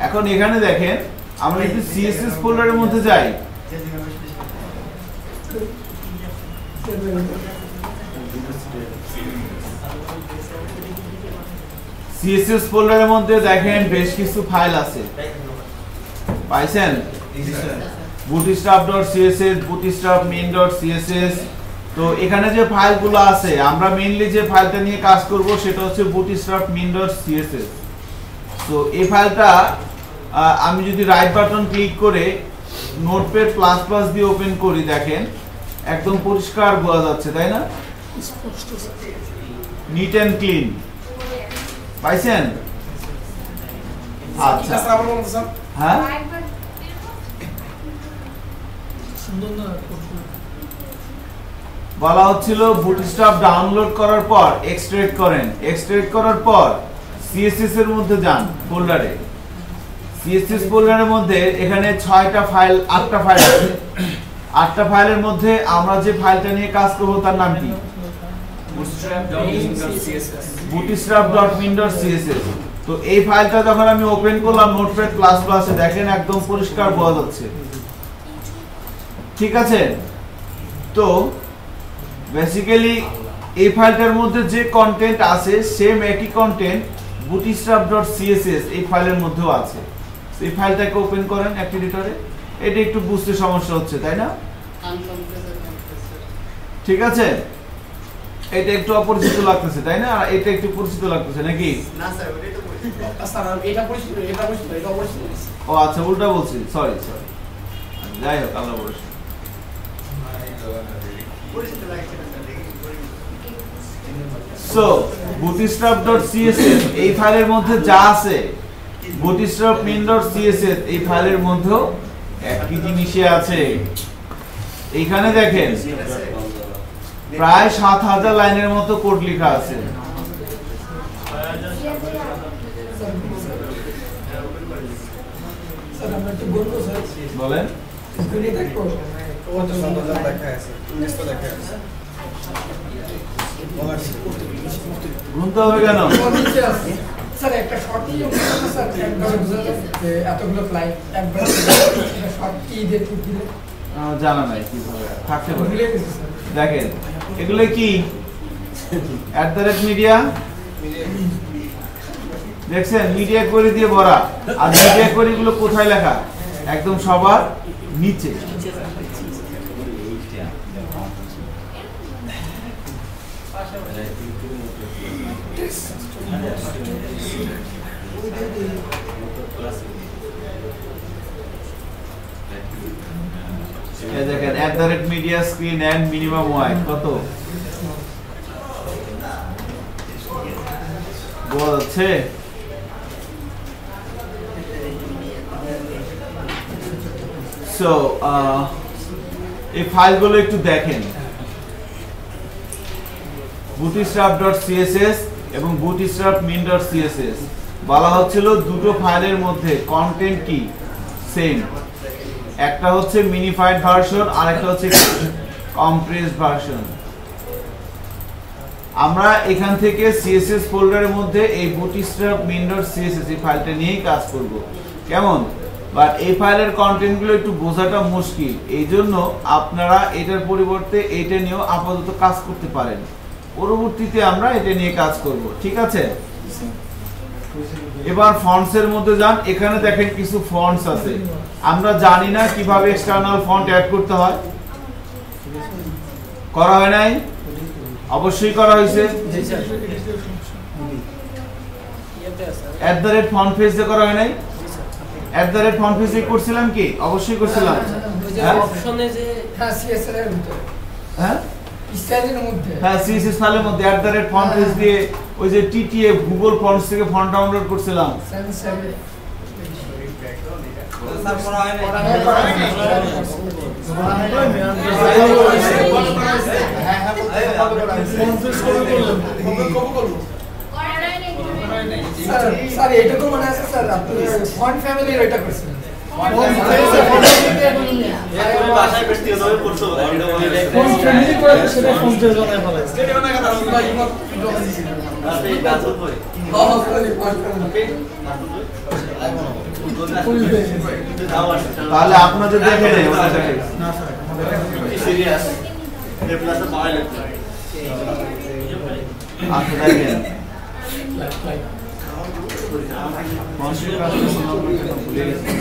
এখন এখানে দেখেন, আমরা যদি সিএসএস ফোল্ডারের মধ্যে যাই, সিএসএস ফোল্ডারের মধ্যে দেখেন বেশ কিছু ফাইল আছে, পাইছেন? bootstrap.css, bootstrap main.css। তো এখানে যে ফাইলগুলো আছে, আমরা মেইনলি যে ফাইলটা নিয়ে কাজ করব সেটা হচ্ছে bootstrap main.css। তো এই ফাইলটা আমি যদি রাইট বাটন ক্লিক করে নোটপ্যাড প্লাস প্লাস দিয়ে ওপেন করি, দেখেন একদম পরিষ্কার বোঝা যাচ্ছে, তাই না? নিট এন্ড ক্লিন, পাইছেন? আচ্ছা, হ্যাঁ, বলা হচ্ছিল বুটস্ট্র্যাপ ডাউনলোড করার পর এক্সট্রাক্ট করেন, এক্সট্রাক্ট করার পর সিএসএস এর মধ্যে যান ফোল্ডারে। সিএসএস ফোল্ডারের মধ্যে এখানে 6টা ফাইল 8টা ফাইল আছে। 8টা ফাইলের মধ্যে আমরা যে ফাইলটা নিয়ে কাজ করব তার নাম কি? bootstrap.min.css। তো এই ফাইলটা যখন আমি ওপেন করলাম নোটপ্যাড প্লাস প্লাসে, দেখেন একদম পরিষ্কার বোঝা যাচ্ছে, ঠিক আছে? তো বেসিক্যালি এই ফাইলটার মধ্যে যে কন্টেন্ট আছে সেম একই কন্টেন্ট bootstrap.css এই ফাইলের মধ্যেও আছে। এই ফাইলটাকে ওপেন করেন একটা এডিটরে। এটা একটু বুঝতে সমস্যা হচ্ছে, তাই না? ঠিক আছে, এটা একটু অপরিচিত লাগতেছে, তাই না? আর এটা একটু পরিচিত লাগতেছে নাকি?
না স্যার ওটাই তো পরিচিত।
স্যার এটা পরিচিত, এটা পরিচিত, এটা অপরিচিত।
ও আচ্ছা, উল্টা বলছি, সরি সরি। যাই হোক, আল্লাহ ভরসা।
পরিচিত লাগছে না স্যার, দেখি
সো bootstrap.css এই ফাইলের মধ্যে যা আছে bootstrap.min.css এই ফাইলের মধ্যে একই জিনিসই আছে। এইখানে দেখেন প্রায় 7000 লাইনের মতো কোড লেখা আছে।
স্যার আমরা একটু বলবো স্যার,
বলেন।
স্ক্রিনে দেখো
কত সুন্দর লেখা আছে, ইংলিশ তো লেখা আছে।
গুনতে হবে কেন?
স্যার একটা শর্ট কি স্যার একবার বুঝাতে এতগুলো লাইন একবার শর্ট কি দিয়ে টুক দিলে
জানা নাই কিভাবে থাকতে পারে।
ভুলে গেছি স্যার।
দেখেন এগুলো কি @media, দেখছেন মিডিয়া কোয়েরি দিয়ে ভরা। আর মিডিয়া কোয়েরি গুলো কোথায় লেখা? একদম সবার নিচে। এই দেখেন @media screen and minimum wide কত বোঝা যাচ্ছে? সো এই ফাইলগুলো একটু দেখেন, bootstrap.css এবং bootstrap.min.css। বলা হচ্ছিল দুটো ফাইলের মধ্যে কন্টেন্ট কি সেম, একটা হচ্ছে মিনিফাইড ভার্সন আর একটা হচ্ছে কম্প্রেসড ভার্সন। আমরা এখান থেকে সিএসএস ফোল্ডারের মধ্যে এই bootstrap.min.css এই ফাইলটা নিয়েই কাজ করব, কেমন? বাট এই ফাইলের কন্টেন্টগুলো একটু বোঝাটা মুশকিল, এই জন্য আপনারা এটার পরিবর্তে এটা নিয়েও আপাতত কাজ করতে পারেন। পরবর্তীতে আমরা এটা নিয়ে কাজ করব, ঠিক আছে? এবার ফন্টসের মধ্যে যান। এখানে দেখেন কিছু ফন্টস আছে, আমরা জানি না কিভাবে এক্সটার্নাল ফন্ট অ্যাড করতে হয়। করা হয় নাই? অবশ্যই করা হয়েছে। @fontpage দিয়ে করা হয় নাই? @fontpage দিয়ে করছিলাম কি? অবশ্যই করছিলাম।
অপশনে যে
হ্যাঁ সিএসএস এর ভিতরে,
হ্যাঁ
স্টাইলের মধ্যে,
হ্যাঁ সিএসএস ফাইলের মধ্যে @fontpage দিয়ে ওই যে টিটিএফ গুগল ফন্টস থেকে ফন্ট ডাউনলোড করছিলাম।
সেন্সরে
স্যার পড়া হয় না।
স্যার এইটুকু মনে আছে স্যার, আপনি ফন্ট ফ্যামিলির এটা করছেন।
বাসায় বসে এভাবে পড়ছো
ফন্ট ফ্যামিলি করে সেটা ফন্টের জন্য ফলাইছে।
তাহলে আপনাদের দেখে নেই ওটা দেখে।
সিরিয়াস রিপ্লাসে পাওয়া লাগবে।
আচ্ছা দেখেন ফন্টের কাজ ভুলে গেছি।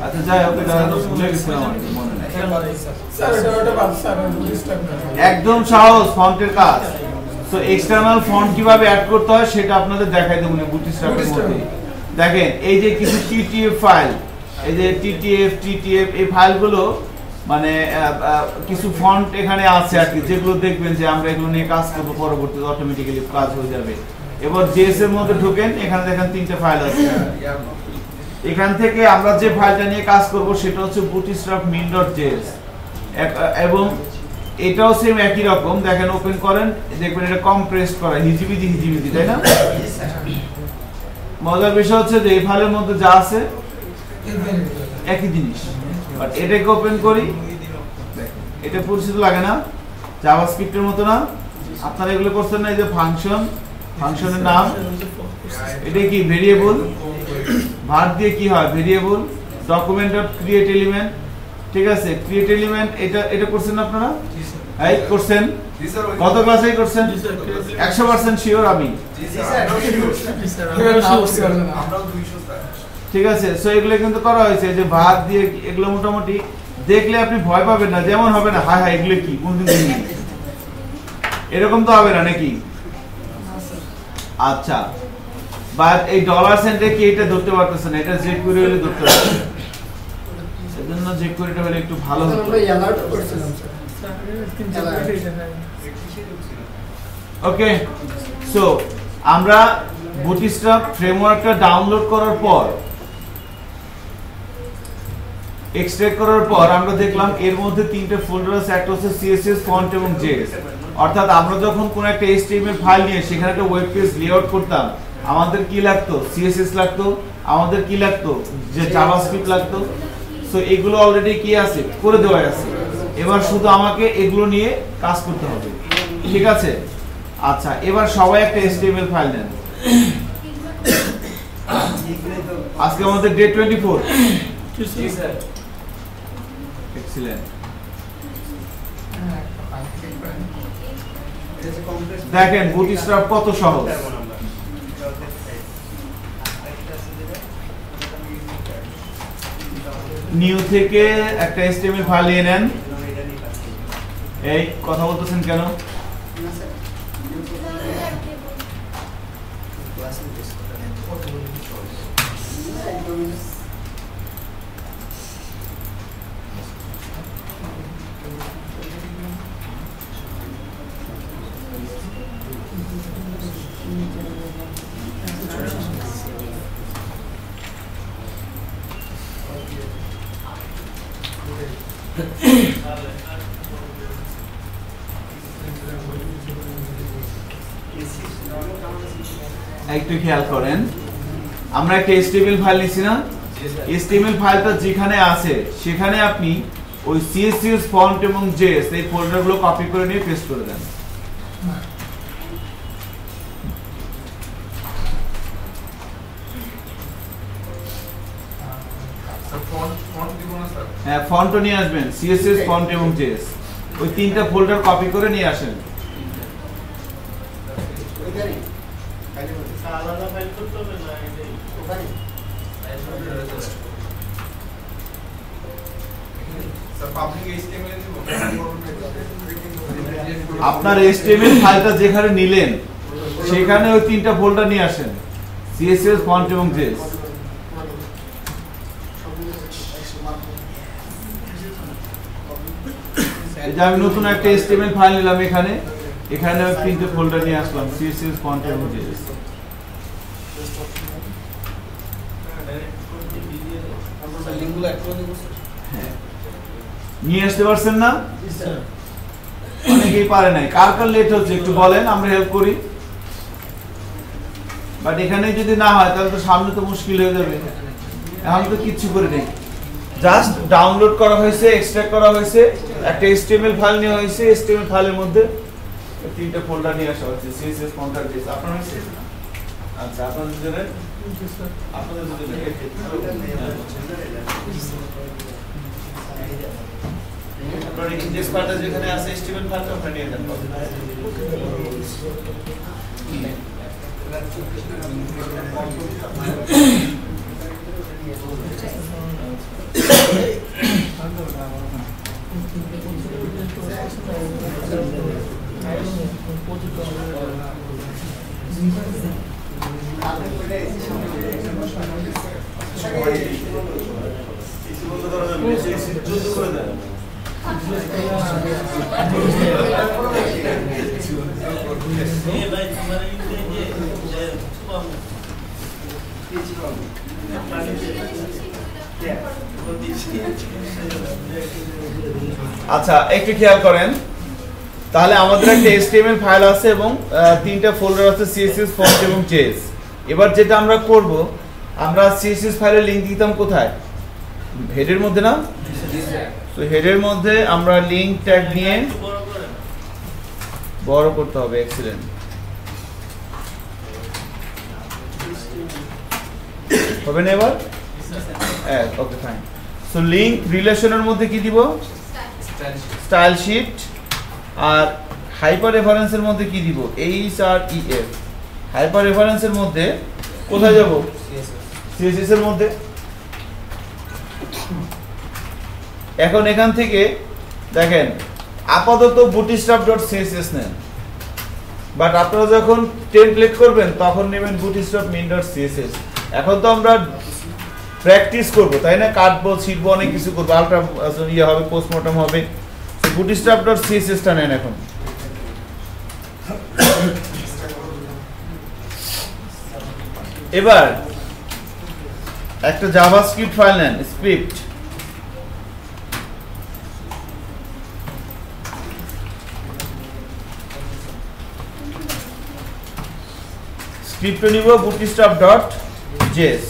আচ্ছা যাই হোক, এটা ভুলে গেছিলাম, মনে নাই।
স্যার এটা বাদ স্যার বুটস্ট্র্যাপ
একদম সহজ ফন্টের কাজ। তো এক্সটার্নাল ফন্ট কিভাবে অ্যাড করতে হয় সেটা আপনাদের দেখাই দেব না বুটস্ট্র্যাপের মধ্যে। দেখেন এই যে কিছু টিটিএফ ফাইল, এই যে টিটিএফ এই ফাইলগুলো মানে কিছু ফন্ট এখানে আছে আর কি, যেগুলো দেখবেন যে আমরা এগুলো নিয়ে কাজ করব, পরবর্তীতে অটোমেটিক্যালি কাজ হয়ে যাবে। এবার জেএস এর মধ্যে ঢোকেন, এখানে দেখেন 3টে ফাইল আছে। এখান থেকে আমরা যে ফাইলটা নিয়ে কাজ করব সেটা হচ্ছে bootstrap min.js এবং এটাও সেম একই রকম। দেখেন ওপেন করেন, দেখবেন এটা কম্প্রেসড করা হিজিবিজি তাই না? মজার বিষয় হচ্ছে যে এই ফাইলের মধ্যে যা আছে একই জিনিস, বাট এটাকে ওপেন করি, এটা পরিচিত লাগে না? জাভাস্ক্রিপ্টের মতো না? আপনারা এগুলো করছেন না? এই যে ফাংশনের নাম, এটা কি ভেরিয়েবল, ভার্ব দিয়ে কি হয় variable, document dot create element, ঠিক আছে? ক্রিয়েট এলিমেন্ট এটা করছেন না আপনারা? এই করছেন? কত ক্লাসেই করছেন? 100% শিওর আমি। ঠিক আছে, সো এগুলো কিন্তু করা হয়েছে যে ভার্ব দিয়ে, এগুলো মোটামুটি দেখলে আপনি ভয় পাবেন না, যেমন হবে না হাই এগুলো কি কোনদিন এরকম তো হবে না নাকি? আচ্ছা, বাট এই ডলার সেন্টে কি এটা ধরতে পারতেছেন? এটা জেড কোয়েরি হলে ধরতে পারবেন, সেজন্য জেড কোয়েরিটা হলে একটু ভালো হতো। ওকে, সো আমরা বুটস্ট্র্যাপ ফ্রেমওয়ার্কটা ডাউনলোড করার পর, এক্সট্রাক্ট করার পর আমরা দেখলাম এর মধ্যে তিনটে ফোল্ডার আছে। একটা হচ্ছে সিএসএস, ফন্ট এবং জেএস। অর্থাৎ আমরা যখন কোন একটা এইচটিএমএল ফাইল নিয়ে সেখানে একটা ওয়েব পেজ লেআউট করতাম, আমাদের কি লাগতো? সিএসএস লাগতো, আমাদের কি লাগতো? যে জাভাস্ক্রিপ্ট লাগতো। সো এগুলো অলরেডি কি আছে, করে দেওয়া আছে। এবার শুধু আমাকে এগুলো নিয়ে কাজ করতে হবে, ঠিক আছে? আচ্ছা, এবার সবাই একটা এইচটিএমএল ফাইল নেন। আজকে আমাদের ডে 24।
জি স্যার।
এক্সিলেন্ট। দেখেন বুটস্ট্র্যাপ কত সহজ। নিউ থেকে একটা এইচটিএমএল ফাইল নিয়ে নেন। এই কথা বলতেছেন কেন? একটু খেয়াল করেন, আমরা একটা HTML ফাইল নিছি না? HTML ফাইলটা যেখানে আছে সেখানে আপনি ওই CSS, ফন্ট এবং JS এই ফোল্ডারগুলো কপি করে নিয়ে পেস্ট করে দেন। হ্যাঁ, ফন্টও নিয়ে আসবেন, CSS, ফন্ট এবং JS ওই তিনটা ফোল্ডার কপি করে নিয়ে আসেন। আপনার HTML ফাইলটা যেখানে নিলেন সেখানে ওই তিনটা ফোল্ডার নিয়ে আসেন, CSS, ফন্ট এবং JS। এটা আমি নতুন একটা HTML ফাইল নিলাম, এখানে তিনটে ফোল্ডার নিয়ে আসলাম, CSS, ফন্ট এবং JS। নিয়ে আসতে পারছেন না? অনেকেই পারে নাই। কার কার লেট হচ্ছে একটু বলেন, আমরা হেল্প করি। বাট এখানে যদি না হয় তাহলে তো সামনে তো মুশকিল হয়ে যাবে। এখন তো কিচ্ছু করে নেই, জাস্ট ডাউনলোড করা হয়েছে, এক্সট্রাক্ট করা হয়েছে, একটা HTML ফাইল নেওয়া হয়েছে, HTML ফাইলের মধ্যে তিনটা ফোল্ডার নিয়ে আসা হয়েছে, CSS, ফন্ট আর JS। আপনার হয়েছে? আচ্ছা, আপনাদের দুজনের আপনার ইনডেক্স ফাইলটা যেখানে আছে HTML ফাইলটা ওখানে নিয়ে যান। আচ্ছা একটু খেয়াল করেন, তাহলে আমাদের একটা HTML ফাইল আছে এবং তিনটা ফোল্ডার আছে CSS ফন্ট এবং JS। এবার যেটা আমরা করব, আমরা CSS ফাইলের লিংক দিতাম কোথায়? হেডের মধ্যে না? তো হেডের মধ্যে আমরা লিংক ট্যাগ নিয়ে বড় করতে হবে। এক্সিলেন্ট, হবে না এবার? Okay fine. সো লিংক রিলেশনের মধ্যে কি দিব? Style sheet. আর হাইপার রেফারেন্সের মধ্যে কি দিব? HREF। হাইপার রেফারেন্সের মধ্যে কোথায় যাব? CSS এর মধ্যে। এখন এখান থেকে দেখেন আপাতত bootstrap.css নেন, বাট আপনারা যখন টেমপ্লেট করবেন তখন নেবেন bootstrap.main.css। এখন তো আমরা প্র্যাকটিস করব, তাই না? কাটবো, ছিটবো, অনেক কিছু করবো, আলট্রা ইয়ে হবে, পোস্টমর্টম হবে। bootstrap.css টা নেন এখন। এবার একটা জাভাস্ক্রিপ্ট ফাইল নেন, স্ক্রিপ্ট। স্ক্রিপ্ট নিব bootstrap.js।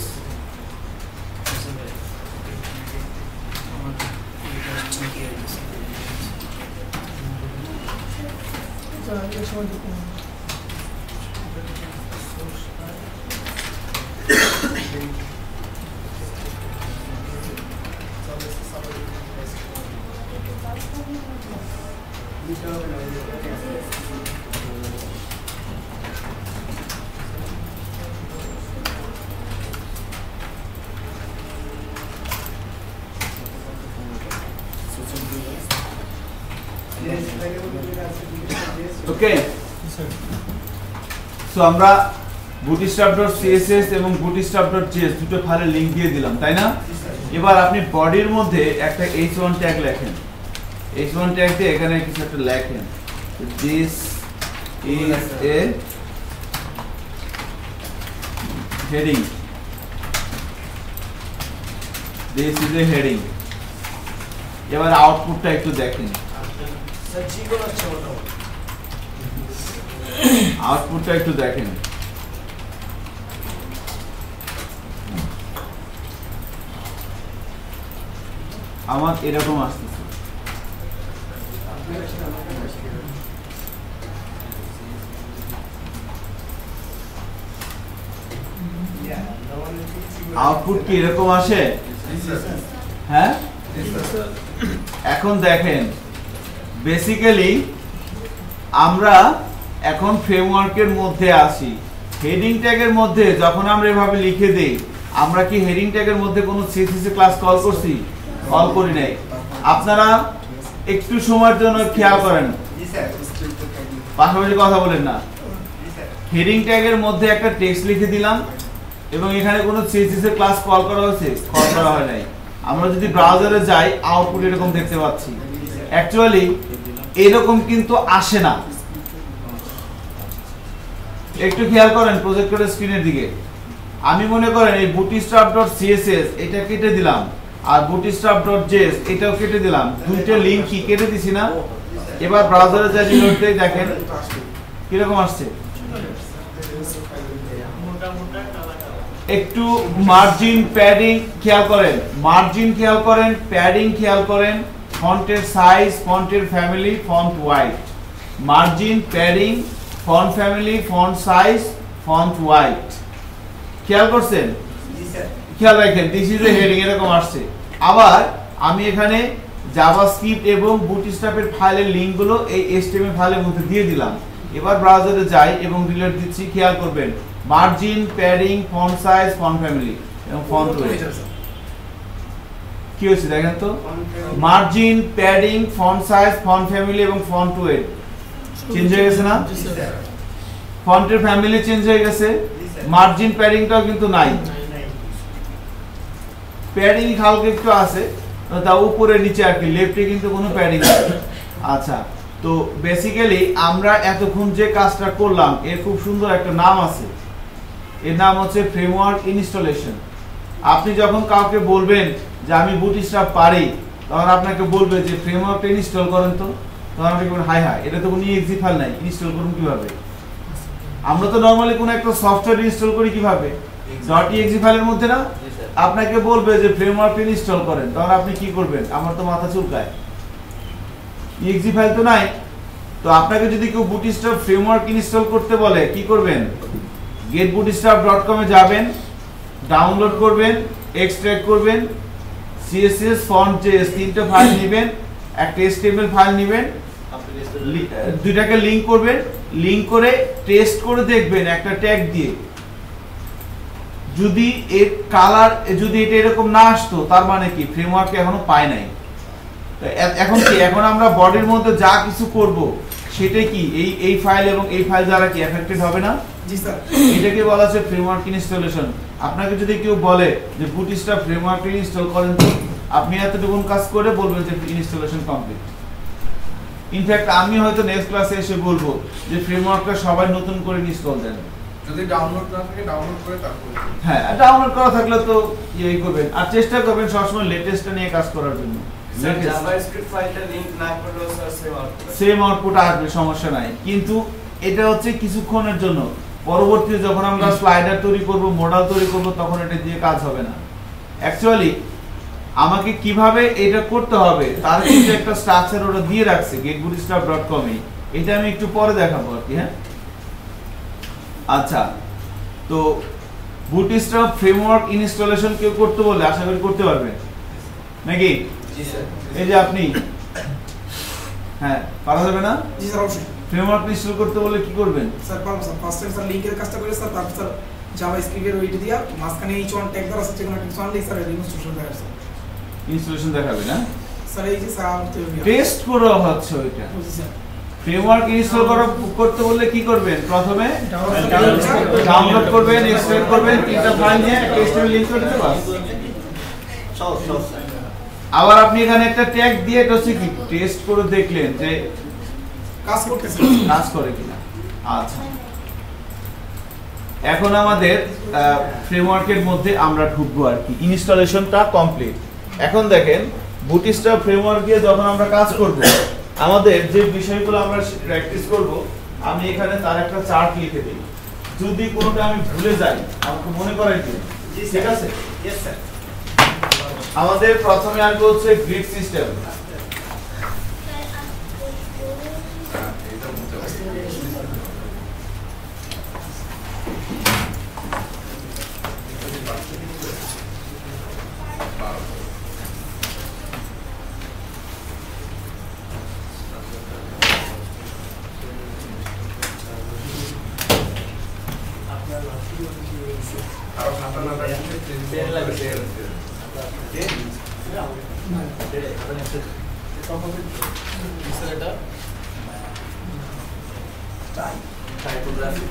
ওকে, সো আমরা bootstrap.css এবং bootstrap.js দুটো ফাইলের লিংক দিয়ে দিলাম, তাই না? এবার আপনি বডির মধ্যে একটা h1 ট্যাগ লেখেন। h1 ট্যাগ দিয়ে এখানে কিছু একটা লেখেন, this is a heading, this is a heading। এবার আউটপুটটা একটু দেখেন, আউটপুটটা একটু দেখেন। আমার এরকম আসতেছে। আউটপুট কি এরকম আসে? হ্যাঁ, এখন দেখেন বেসিক্যালি আমরা এখন ফ্রেমওয়ার্কের মধ্যে আসি। হেডিং ট্যাগের মধ্যে যখন আমরা এভাবে লিখে দেই, আমরা কি হেডিং ট্যাগের মধ্যে কোনো CSS ক্লাস কল করছি? কল করি নাই। আপনারা একটু সময়ের জন্য খেয়াল করেন, পাশাপাশি কথা বলেন না। হেডিং ট্যাগের মধ্যে একটা টেক্সট লিখে দিলাম এবং এখানে কোনো CSS এর ক্লাস কল করা হয়েছে? কল করা হয় নাই। আমরা যদি ব্রাউজারে যাই আউটপুট এরকম দেখতে পাচ্ছি। অ্যাকচুয়ালি এরকম কিন্তু আসে না। একটু খেয়াল করেন প্রজেক্টরের স্ক্রিনের দিকে। আমি মনে করেন এই bootstrap.css এটা কেটে দিলাম আর bootstrap.js এটাও কেটে দিলাম, দুইটা লিংক কি কেটে দিছি না? এবার ব্রাউজারে যা রিলোড দেই দেখেন কিরকম আসছে। একটু মার্জিন, প্যাডিং খেয়াল করেন, মার্জিন খেয়াল করেন, প্যাডিং খেয়াল করেন, ফন্টের সাইজ, ফন্টের family, font white. Margin, padding, font family, font size, font white. খেয়াল করছেন? খেয়াল রাখেন, দিস ইজ এ হেডিং এরকম আসছে। আবার আমি এখানে জাভাস্ক্রিপ্ট এবং বুটস্ট্র্যাপের ফাইলের লিংকগুলো এই HTML ফাইলের মধ্যে দিয়ে দিলাম। এবার ব্রাউজারে যাই এবং রিলেট দিচ্ছি, খেয়াল করবেন margin, padding, font size, font family এবং ফন্ট ওয়েট। কি হয়েছে দেখেন তো? Margin, padding, font size, font family এবং ফন্ট ওয়েট চেঞ্জ হয়ে গেছে না? ফন্টের ফ্যামিলি চেঞ্জ হয়ে গেছে, মার্জিন প্যাডিংটাও কিন্তু নাই। প্যাডিং হালকা একটু আছে, তা উপরে নিচে আর কি, লেফটে কিন্তু কোনো প্যাডিং নেই। আচ্ছা, তো বেসিক্যালি আমরা এতক্ষণ যে কাজটা করলাম এর খুব সুন্দর একটা নাম আছে, এর নাম হচ্ছে ফ্রেমওয়ার্ক ইনস্টলেশন। আপনি যখন কাউকে বলবেন যে আমি বুটস্ট্র্যাপ পারি, তখন আপনাকে বলবে যে ফ্রেমওয়ার্কটা ইনস্টল করেন তো, তখন আপনি বলবেন হাই হাই এটা তো কোনো exe ফাইল নাই, ইনস্টল করুন কিভাবে? আমরা তো নরমালি কোনো একটা সফটওয়্যার ইনস্টল করি কিভাবে? .exe ফাইলের মধ্যে না? আপনাকে বলবে যে ফ্রেমওয়ার্ক ইনস্টল করেন, তখন আপনি কি করবেন? আমার তো মাথা চুলকায়, exe ফাইল তো নাই। তো আপনাকে যদি কেউ বুটস্ট্র্যাপ ফ্রেমওয়ার্ক ইনস্টল করতে বলে কি করবেন? getbootstrap.com এ যাবেন, ডাউনলোড করবেন, এক্সট্রাক্ট করবেন, CSS font.js তিনটা ফাইল নেবেন, একটা HTML ফাইল নেবেন, দুইটাকে লিংক করবেন, লিংক করে টেস্ট করে দেখবেন একটা ট্যাগ দিয়ে। যদি এর কালার যদি এটা এরকম না আসতো, তার মানে কি ফ্রেমওয়ার্ক এখনো পায় নাই। এখন কি, এখন আমরা বডির মধ্যে যা কিছু করব সেটা কি এই ফাইল এবং এই ফাইল দ্বারা কি এফেক্টেড হবে না?
জি স্যার।
এটাকে বলা হচ্ছে ফ্রেমওয়ার্ক ইনস্টলেশন। আপনাকে যদি কেউ বলে যে বুটস্ট্র্যাপ ফ্রেমওয়ার্ক ইনস্টল করেন তো, আপনি এতটুকু কাজ করে বলবেন যে ইনস্টলেশন কমপ্লিট। ইনফ্যাক্ট আমি হয়তো নেক্সট ক্লাসে এসে বলবো যে ফ্রেমওয়ার্কটা সবাই নতুন করে ইনস্টল দেন।
যদি ডাউনলোড না থাকে ডাউনলোড করে তারপর
হ্যাঁ, ডাউনলোড করা থাকলে তো ইয়ে করবেন, আর চেষ্টা করবেন সবসময় লেটেস্টটা নিয়ে কাজ করার জন্য।
জাভাস্ক্রিপ্ট ফাইলটা লিংক না করলেও স্যার
সেম আউটপুট আসবে, সমস্যা নাই। কিন্তু এটা হচ্ছে কিছুক্ষণের জন্য, পরবর্তীতে যখন আমরা স্লাইডার তৈরি করব, মডেল তৈরি করব, তখন এটা দিয়ে কাজ হবে না। অ্যাকচুয়ালি আমাকে কিভাবে এটা করতে হবে তার কিন্তু একটা স্ট্রাকচার ওরা দিয়ে রাখছে getbootstrap.com এ, এটা আমি একটু পরে দেখাবো আর কি। হ্যাঁ, আচ্ছা, তো বুটস্ট্র্যাপ ফ্রেমওয়ার্ক ইনস্টলেশন কেউ করতে বলে আশা করি করতে পারবেন নাকি?
জি স্যার।
এই যে আপনি, হ্যাঁ, পারা যাবে না?
জি স্যার অবশ্যই।
ফ্রেমওয়ার্ক ইনস্টল করতে বলে কি করবেন?
স্যার পারবো স্যার। ফার্স্ট টাইম স্যার লিংকের কাজটা করে স্যার, তারপর স্যার জাভাস্ক্রিপ্টের ওইটা দিয়া মাঝখানে এই চন ট্যাগ দ্বারা আছে কোনো একটা চন লিখ স্যার ইনস্টলেশন দেখাবে স্যার।
ইনস্টলেশন দেখাবে না?
স্যার এই যে স্যার আমার তো
টেস্ট করে হচ্ছে ওইটা।
বুঝছি স্যার।
ফ্রেমওয়ার্ক ইনস্টল করতে বললে কি করবেন? প্রথমে
ডাউনলোড
ডাউনলোড করবেন, এক্সট্রাক্ট করবেন, তিনটা ফাইল নিয়ে একটা HTML লিংক করে দিতে বাস। আবার আপনি এখানে একটা ট্যাগ দিয়ে এটা হচ্ছে কি টেস্ট করে দেখলেন যে
কাজ করতেছে,
কাজ করে কিনা। আচ্ছা, এখন আমাদের ফ্রেমওয়ার্কের মধ্যে আমরা ঢুকবো আর কি। ইনস্টলেশনটা কমপ্লিট। এখন দেখেন বুটস্ট্র্যাপ ফ্রেমওয়ার্ক দিয়ে যখন আমরা কাজ করব, আমাদের যে বিষয়গুলো আমরা প্র্যাকটিস করব, আমি এখানে তার একটা চার্ট লিখে দিই। যদি কোনোটা আমি ভুলে যাই আমাকে মনে করাই দিন, ঠিক আছে?
Yes sir.
আমাদের প্রথমে আসবে হচ্ছে গ্রিড সিস্টেম।
এটা বুঝতে পারছি। আর খাতা না থাকলে
পেন লাগবে। এটা টাইপোগ্রাফি।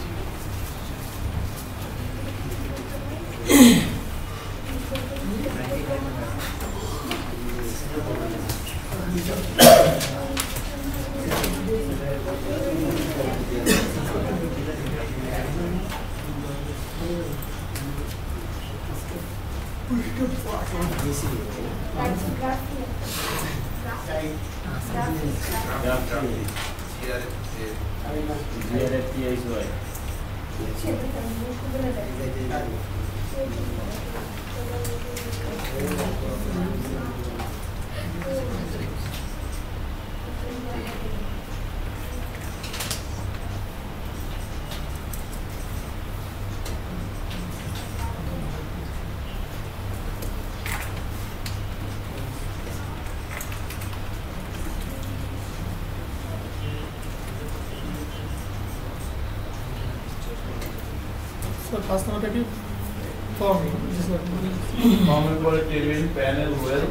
স্যার ফার্স্ট নাম্বারটা কি ফর্ম? জি স্যার।
ফর্মের পরে table, panel, well,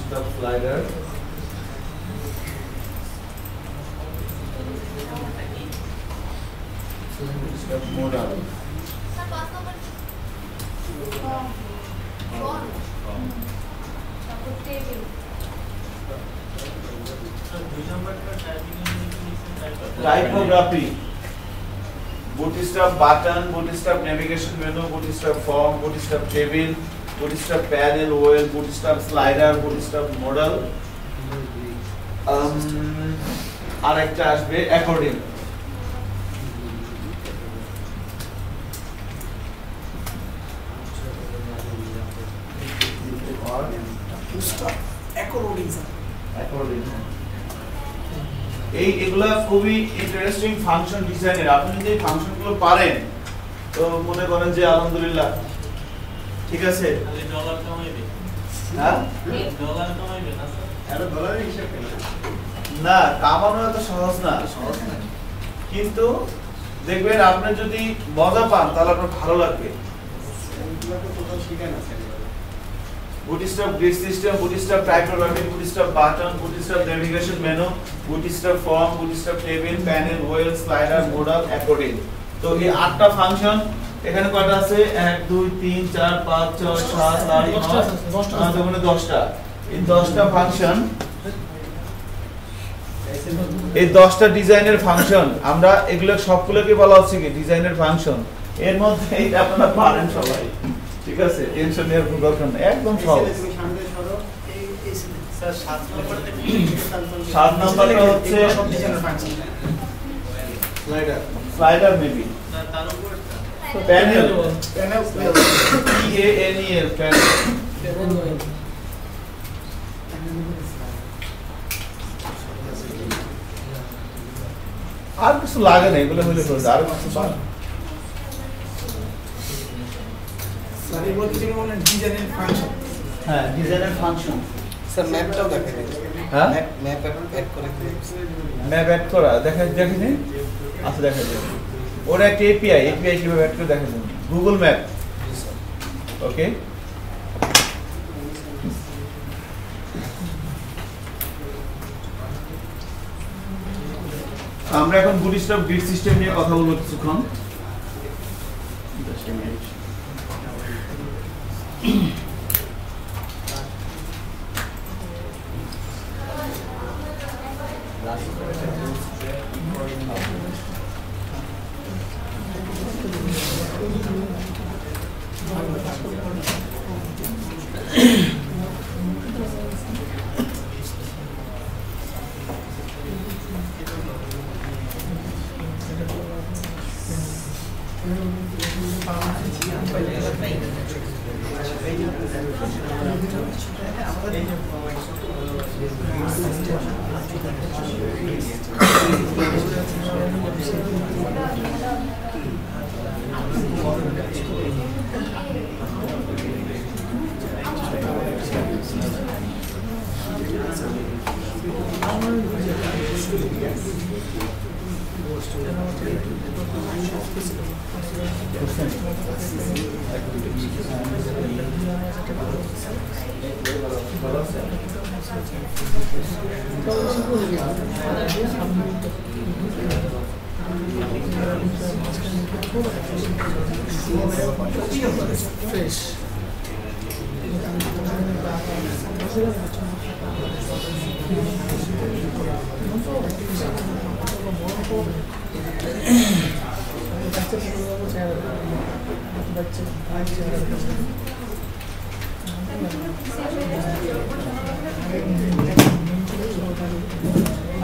stop slider, stop model. Typography, bootstrap button, bootstrap navigation menu, bootstrap form, bootstrap table, bootstrap panel, well, bootstrap slider, bootstrap model, আরেকটা আসবে অ্যাকর্ডিং। এগুলা খুবই ইন্টারেস্টিং ফাংশন ডিজাইনের। আপনি যদি এই ফাংশনগুলো পারেন তো মনে করেন যে আলহামদুলিল্লাহ, ঠিক আছে। হ্যাঁ, না কামানো এত সহজ না, কিন্তু দেখবেন আপনি যদি মজা পান তাহলে আপনার ভালো লাগবে। Bootstrap grid system, bootstrap typography, bootstrap button, bootstrap navigation menu, bootstrap form, bootstrap table, panel, well, slider, model, according. তো এই 8টা ফাংশন এখানে কয়টা আছে? 1 2 3 4 5 6 7 8 9 মানে 10টা। এই 10টা ফাংশন, এই 10টা ডিজাইনের ফাংশন, আমরা এগুলো সবগুলোকে বলা হচ্ছে কি ডিজাইনের ফাংশন। এর মধ্যে আপনারা পারেন সবাই, ঠিক আছে, টেনশন নেওয়ার কোনো দরকার নেই, একদম সহজ। 7 নম্বরটা হচ্ছে slider maybe panel, PANEL panel. আর কিছু লাগে না, এগুলো হলে চলবে। আর কিছু হ্যাঁ, ডিজাইনের ফাংশন।
স্যার ম্যাপটাও দেখা যায়।
হ্যাঁ,
ম্যাপ অ্যাড করে
ম্যাপ অ্যাড করা দেখিনি। আচ্ছা, দেখা যায় ওর একটা এপিআই কিভাবে অ্যাড করে দেখা যায়। গুগল ম্যাপ, ওকে। আমরা এখন বুটস্ট্র্যাপ গ্রিড সিস্টেম নিয়ে কথা বলবো কিছুক্ষণ।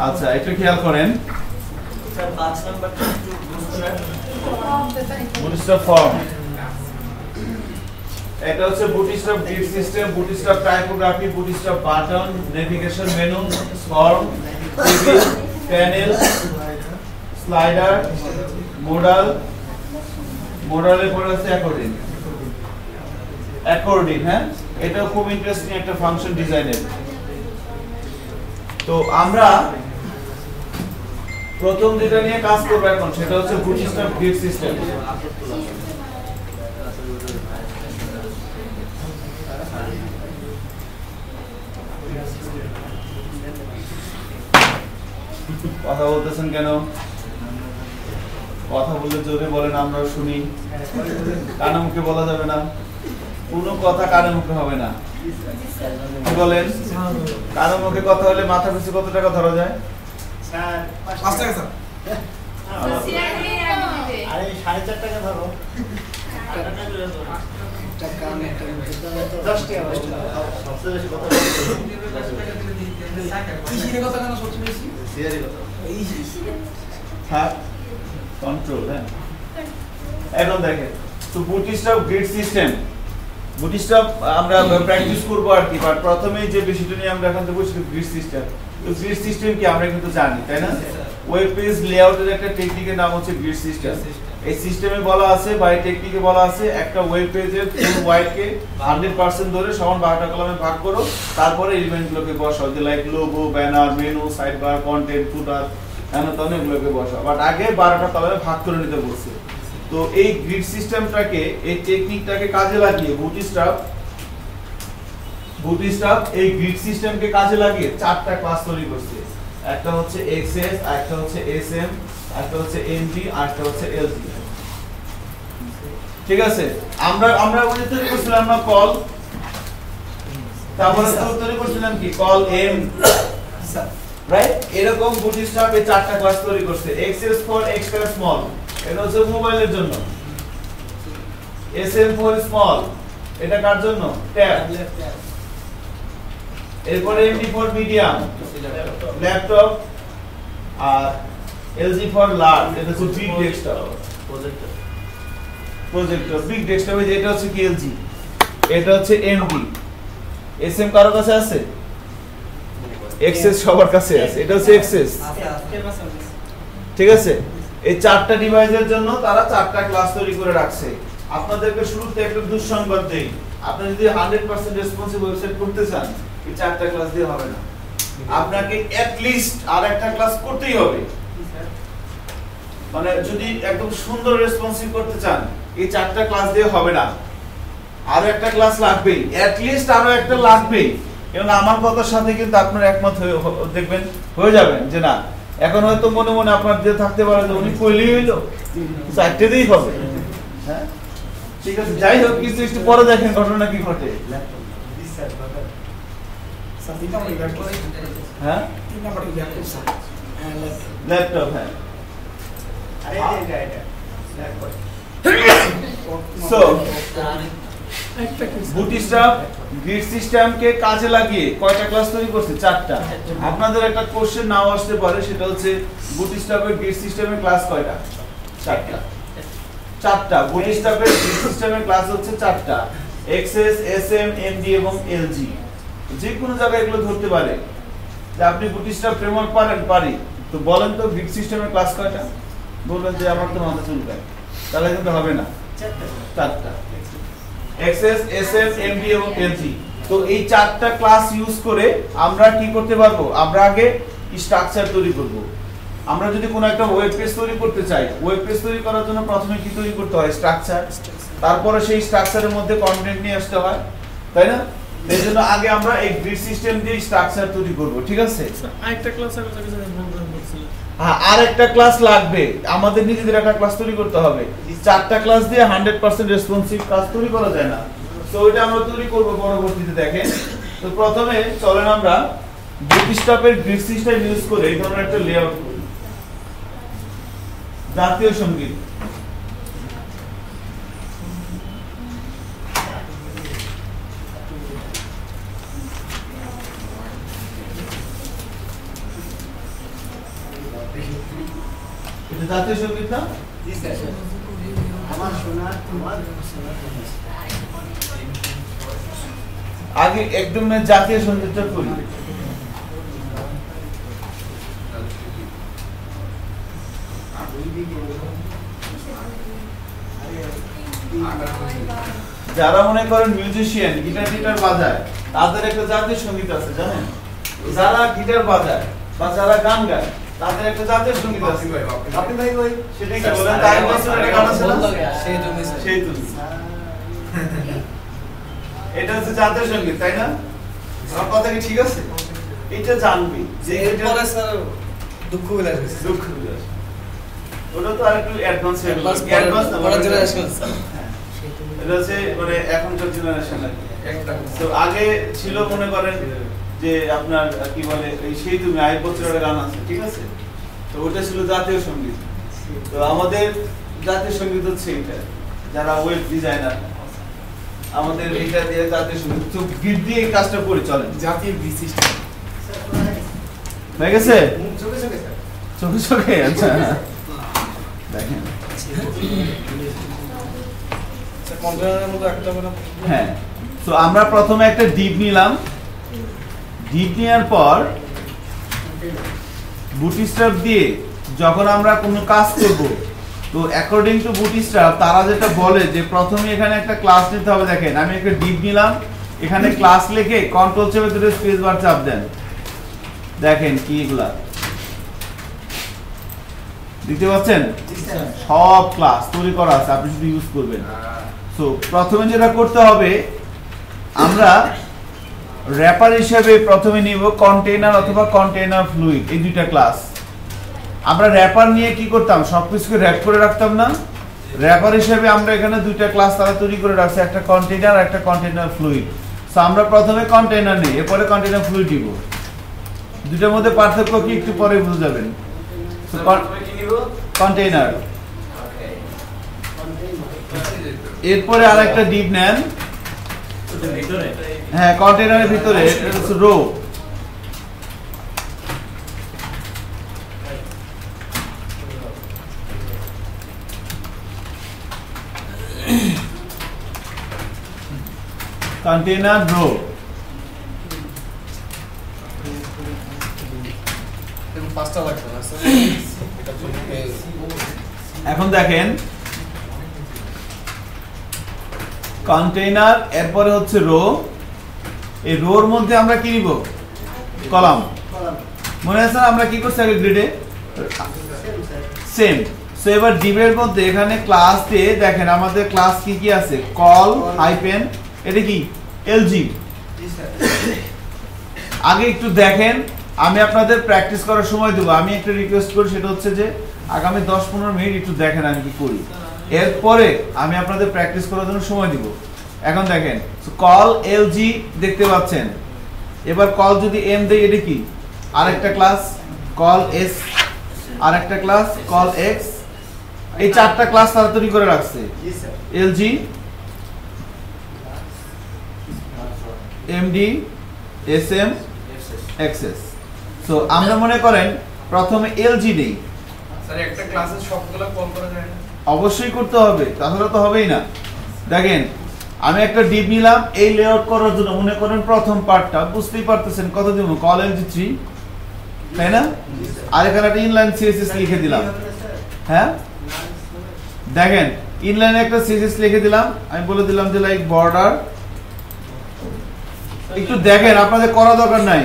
আচ্ছা, একটু খেয়াল করেন।
স্যার 5 নাম্বারটা একটু
বুটস্ট্র্যাপ ফর্ম, এটা হচ্ছে bootstrap grid system, bootstrap typography, bootstrap button, navigation menu, form, table, panel, slider, মডেলের পরে আছে অ্যাকর্ডিং। হ্যাঁ, এটা খুব ইন্টারেস্টিং একটা ফাংশন ডিজাইনের। তো আমরা প্রথম যেটা নিয়ে কাজ করব এখন, সেটা হচ্ছে বুটস্ট্র্যাপ গ্রিড সিস্টেম। কথা বলতেছেন কেন? কথা বললে জোরে বলেন, আমরা শুনি, কানে মুখে বলা যাবে না। কোনো কথা কানে মুখে হবে না। কি বলেন? কানে মুখে কথা হলে মাথা পিছু কত টাকা ধরা যায়?
স্যার
5 টাকা স্যার।
আরে 4.5 টাকা ধরো। 10 টাকা সবচেয়ে বেশি কথা
কৃষির কথা কেন সবচেয়ে বেশি?
সিয়ারি কথা।
হ্যাঁ, কন্ট্রোল। হ্যাঁ, এখন দেখেন, তো বুটস্ট্র্যাপ গ্রিড সিস্টেম, বুটস্ট্র্যাপ আমরা প্র্যাকটিস করবো আর কি, বাট প্রথমে যে বিষয়টা নিয়ে আমরা এখন দেখবো সেটা গ্রিড সিস্টেম। তো গ্রিড সিস্টেম কি আমরা কিন্তু জানি, তাই না? ওয়েব পেজ লেআউটের একটা টেকনিকের নাম হচ্ছে গ্রিড সিস্টেম। এই সিস্টেমে বলা আছে বা এই টেকনিকে বলা আছে একটা ওয়েব পেজের ফুল ওয়াইডকে 100% ধরে সমান 12টা কলামে ভাগ করো, তারপরে এলিমেন্টগুলোকে বসাও, যে like logo, banner, menu, side bar, content, footer, এগুলোকে বসাও। বাট আগে 12টা কলামে ভাগ করে নিতে বলছে। তো এই গ্রিড সিস্টেমটাকে, এই টেকনিকটাকে কাজে লাগিয়ে বুটস্ট্র্যাপ এই গ্রিড সিস্টেমকে কাজে লাগিয়ে 4টা ক্লাস তৈরি করছে। একটা হচ্ছে এক্সএস, একটা হচ্ছে এসএম, একটা হচ্ছে এনজি, আর একটা হচ্ছে এলজি। ঠিক আছে, আমরা তৈরি করছিলাম না কল, তারপরে তৈরি করছিলাম কি কল এম, রাইট? এরকম বুটস্ট্র্যাপ এই 4টা ক্লাস তৈরি করছে। এক্সএস ফর এক্সট্রা স্মল, এটা হচ্ছে মোবাইলের জন্য। এসএম ফর স্মল, এটা কার জন্য? ট্যাব। এরপরে এমডি ফর মিডিয়াম, ল্যাপটপ। আর এলজি ফর লার্জ, এটা হচ্ছে বিগ ডেস্কটপ, প্রজেক্টর। বিগ ডেস্কটপে যেটা হচ্ছে কি এলজি, এটা হচ্ছে এমডি। এসএম কারোর কাছে আছে? এক্সেস সবার কাছে আছে, এটা হচ্ছে এক্সেস। ঠিক আছে, এই 4টা ডিভাইসের জন্য তারা 4টা ক্লাস তৈরি করে রাখছে। আপনাদেরকে শুরুতে একটা দুঃসংবাদ দেই, আপনি যদি 100% রেসপন্সিভ ওয়েবসাইট করতে চান, এই 4টা ক্লাস দিয়ে হবে না, আপনাকে এট লিস্ট আর একটা ক্লাস করতেই হবে। মানে যদি একদম সুন্দর রেসপন্সিভ করতে চান, এই 4টা ক্লাস দিয়ে হবে না, আরো একটা ক্লাস লাগবেই, এট লিস্ট আরো একটা লাগবেই। কারণ আমার কথার সাথে কিন্তু আপনারা একমত দেখবেন হয়ে যাবেন যে না, এখন হয়তো মনে মনে আপনার যে থাকতে পারে যে উনি কইলেই হইলো, 4টে দিয়েই হবে। হ্যাঁ, ঠিক আছে, যাই হোক, কিছু একটু পরে দেখেন ঘটনা কি ঘটে। হ্যাঁ, ল্যাপটপ। হ্যাঁ,
আরে এটা ল্যাপটপ।
সো বুটস্ট্র্যাপ গ্রিড সিস্টেমকে কাজে লাগিয়ে কয়টা ক্লাস তৈরি করছে? 4টা। আপনাদের একটা কোশ্চেন নাও আসতে পারে, সেটা হচ্ছে বুটস্ট্র্যাপের গ্রিড সিস্টেমের ক্লাস কয়টা? 4টা। বুটস্ট্র্যাপের গ্রিড সিস্টেমের ক্লাস হচ্ছে 4টা, এক্সএস, এসএম, এমডি এবং এলজি। যে কোনো জায়গায় এগুলো ধরতে পারে যে আপনি বুটস্ট্র্যাপ ফ্রেমওয়ার্ক পারি, তো বলেন তো গ্রিড সিস্টেমের ক্লাস কয়টা? বলবেন যে আমার তো মাথা চুলকায়, তাহলে কিন্তু হবে না। 4টা, এক্সএস, এসএম, এমডি এবং এলজি। তো এই 4টা ক্লাস ইউজ করে আমরা কি করতে পারবো? আমরা আগে স্ট্রাকচার তৈরি করব। আমরা যদি কোনো একটা ওয়েব পেজ তৈরি করতে চাই, ওয়েব পেজ তৈরি করার জন্য প্রথমে কি তৈরি করতে হয়? স্ট্রাকচার। তারপরে সেই স্ট্রাকচারের মধ্যে কন্টেন্ট নিয়ে আসতে হয়, তাই না? এই জন্য আগে আমরা এই গ্রিড সিস্টেম দিয়ে স্ট্রাকচার তৈরি করব। ঠিক আছে,
আরেকটা ক্লাস বলছিলেন।
হ্যাঁ, আর একটা ক্লাস লাগবে, আমাদের নিজেদের একটা ক্লাস তৈরি করতে হবে। 4টা ক্লাস দিয়ে 100% রেসপন্সিভ কাজ তৈরি করা যায় না। তো ওইটা আমরা তৈরি করব পরবর্তীতে। দেখেন, তো প্রথমে চলেন আমরা বুটস্ট্র্যাপের গ্রিড সিস্টেম ইউজ করে এই ধরনের একটা লেআউট করি। জাতীয় সঙ্গীত, এটা জাতীয় সঙ্গীত না?
আমার সোনার তোমার
আগে একদম জাতীয় সঙ্গীতটা করি। যারা মনে করেন মিউজিশিয়ান, গিটার টিটার বাজায়, তাদের একটা জাতীয় সঙ্গীত আছে, জানেন? যারা গিটার বাজায় বা যারা গান গায়, তাদের একটা জাতীয় সঙ্গীত আছে। আপনি ভাই ওই সেটা কি বলেন? তাই বছর একটা গান আছে না, সেই তুমি। এটা হচ্ছে জাতীয় সঙ্গীত, তাই না? আমার কথা কি ঠিক আছে? এটা জানবি যে
এরপরে স্যার দুঃখ বিলাস গেছে।
দুঃখ বিলাস, ওটা তো আরেকটু অ্যাডভান্স হয়ে গেল।
অ্যাডভান্স পরের জেনারেশন।
এটা হচ্ছে মানে এখনকার জেনারেশন আর কি।
একটা
তো আগে ছিল মনে করেন যে আপনার কি বলে এই সেই তুমি আই বছরের গান আছে ঠিক আছে, তো ওটা ছিল জাতীয় সঙ্গীত। তো আমাদের জাতীয় সঙ্গীত হচ্ছে এটা, যারা ওয়েব ডিজাইনার আমাদের এটা দিয়ে জাতীয় সঙ্গীত, তো গিট দিয়ে এই কাজটা করে চলেন।
জাতীয় বিশিষ্ট
হয়ে গেছে
চোখে চোখে স্যার।
চোখে চোখে? আচ্ছা দেখেন
স্যার কন্টেনারের মতো একটা করে
হ্যাঁ। তো আমরা প্রথমে একটা ডিপ নিলাম, ডিপ নেওয়ার পর বুটস্ট্র্যাপ দিয়ে যখন আমরা কোনো কাজ করব, তো অ্যাকর্ডিং টু বুটস্ট্র্যাপ তারা যেটা বলে যে প্রথমে এখানে একটা ক্লাস নিতে হবে। দেখেন আমি একটা ডিপ নিলাম, এখানে ক্লাস লিখে কন্ট্রোল চেপে ধরে স্পেস বার চাপ দেন, দেখেন কি এগুলা দেখতে পাচ্ছেন, সব ক্লাস তৈরি করা আছে, আপনি শুধু ইউজ করবেন। সো প্রথমে যেটা করতে হবে, আমরা র্যাপার হিসেবে প্রথমে নিব কন্টেইনার অথবা কন্টেইনার ফ্লুইড, এই দুইটা ক্লাস। আমরা র্যাপার নিয়ে কি করতাম, সবকিছুকে র্যাপ করে রাখতাম না। র্যাপার হিসেবে আমরা এখানে দুইটা ক্লাস তারা তৈরি করে রাখছি, একটা কন্টেইনার আর একটা কন্টেইনার ফ্লুইড। সো আমরা প্রথমে কন্টেইনার নিই, এরপরে কন্টেইনার ফ্লুইড দিব। দুইটার মধ্যে পার্থক্য কি একটু পরে বুঝে যাবেন। সো
কি নিব?
কন্টেইনার,
ওকে।
এরপরে আরেকটা ডিপ নেন, হ্যাঁ কন্টেইনারের ভিতরে, এটা হচ্ছে রো। কন্টেইনার রো,
এবং 5টা লাগবে না স্যার এটা
এখন দেখেন কন্টেইনার, এরপরে হচ্ছে রো। এই রোর মধ্যে আমরা কি নিব, কলাম। মনে আছে আমরা কি করছি আগে গ্রিডে, সেম। সো এবার ডিবের মধ্যে এখানে ক্লাস দিয়ে দেখেন আমাদের ক্লাস কি কি আছে, কল হাইপেন, এটা কি এলজি। আগে একটু দেখেন, আমি আপনাদের প্র্যাকটিস করার সময় দেবো। আমি একটা রিকোয়েস্ট করি, সেটা হচ্ছে যে আগামী 10-15 মিনিট একটু দেখেন আমি কি করি, এরপরে আমি আপনাদের প্র্যাকটিস করার জন্য সময় দিব। এখন দেখেন কল এলজি দেখতে পাচ্ছেন, এবার কল যদি এম দেই, এটা কি আরেকটা ক্লাস, কল এস আরেকটা ক্লাস, কল এক্স, এই চারটা ক্লাস তারা তৈরি করে রাখছে, LG, MD, SM, XS. So আমরা মনে করেন প্রথমে এলজি নেই,
স্যার একটা ক্লাসে সবগুলো কল করা যায় না?
অবশ্যই করতে হবে, তাহলে তো হবেই না। দেখেন আমি একটা ডিপ নিলাম এই লেআউট করার জন্য, মনে করেন প্রথম পার্টটা বুঝতেই পারতেছেন কত দিব, কল এলজি 3, তাই না? আর এখানে একটা ইনলাইন সিএসএস লিখে দিলাম। হ্যাঁ দেখেন ইনলাইনে একটা সিএসএস লিখে দিলাম, আমি বলে দিলাম যে লাইক বর্ডার, একটু দেখেন আপনাদের করা দরকার নাই,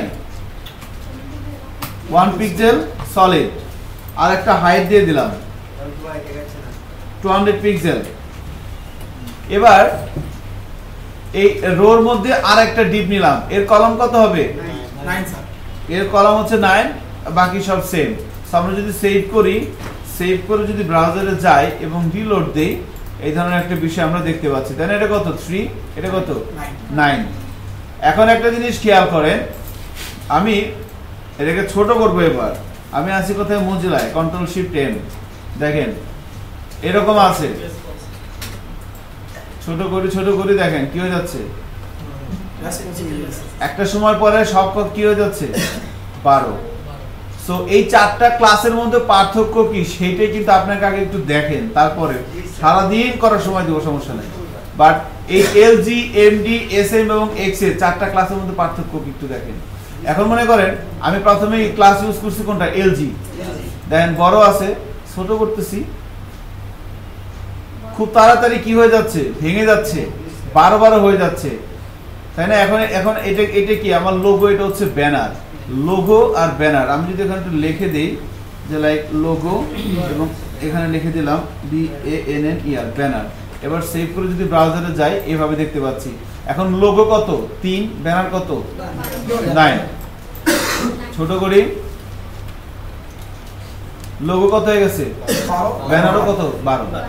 1 পিক্সেল সলিড, আর একটা হাইট দিয়ে দিলাম 200 পিক্সেল। এবার এই রোর মধ্যে আর একটা ডিপ নিলাম, এর কলাম কত হবে,
9 স্যার।
এর কলাম হচ্ছে 9, বাকি সব সেম। আমরা যদি সেভ করি, সেভ করে যদি ব্রাউজারে যাই এবং রিলোড দেই, এই ধরনের একটা বিষয় আমরা দেখতে পাচ্ছি, তাই না? এটা কত 3, এটা কত 9। এখন একটা জিনিস খেয়াল করেন, আমি এটাকে ছোট করবো। এবার আমি আছি কোথায়, মজিলায়, কন্ট্রোল শিফট এম, দেখেন এরকম আছে, ছোট করি দেখেন কি হয়ে যাচ্ছে, একটা সময় পরে সব কি হয়ে যাচ্ছে 12। সো এই চারটা ক্লাসের মধ্যে পার্থক্য কি সেইটাই কিন্তু আপনাকে আগে একটু দেখেন, তারপরে সারাদিন করার সময় দেবো, সমস্যা নেই। বাট এই এলজি, এমডি, এসএম এবং এক্স এর চারটা ক্লাসের মধ্যে পার্থক্য কি একটু দেখেন। এখন মনে করেন আমি প্রথমে ক্লাস ইউজ করছি কোনটা, এলজি, দেখেন বড় আছে, ছোট করতেছি, খুব তাড়াতাড়ি কি হয়ে যাচ্ছে, ভেঙে যাচ্ছে, 12 হয়ে যাচ্ছে, তাই না? এখন এটা কি আমার লোগো, এটা হচ্ছে ব্যানার, লোগো আর ব্যানার। আমি যদি এখানে একটু লিখে দেই যে লাইক লোগো, এবং এখানে লিখে দিলাম BANNER, ব্যানার। এবার সেভ করে যদি ব্রাউজারে যাই, এভাবে দেখতে পাচ্ছি। এখন লোগো কত 3, ব্যানার কত 9। ছোট করি, লোগো কত হয়ে গেছে, ব্যানারও কত 12।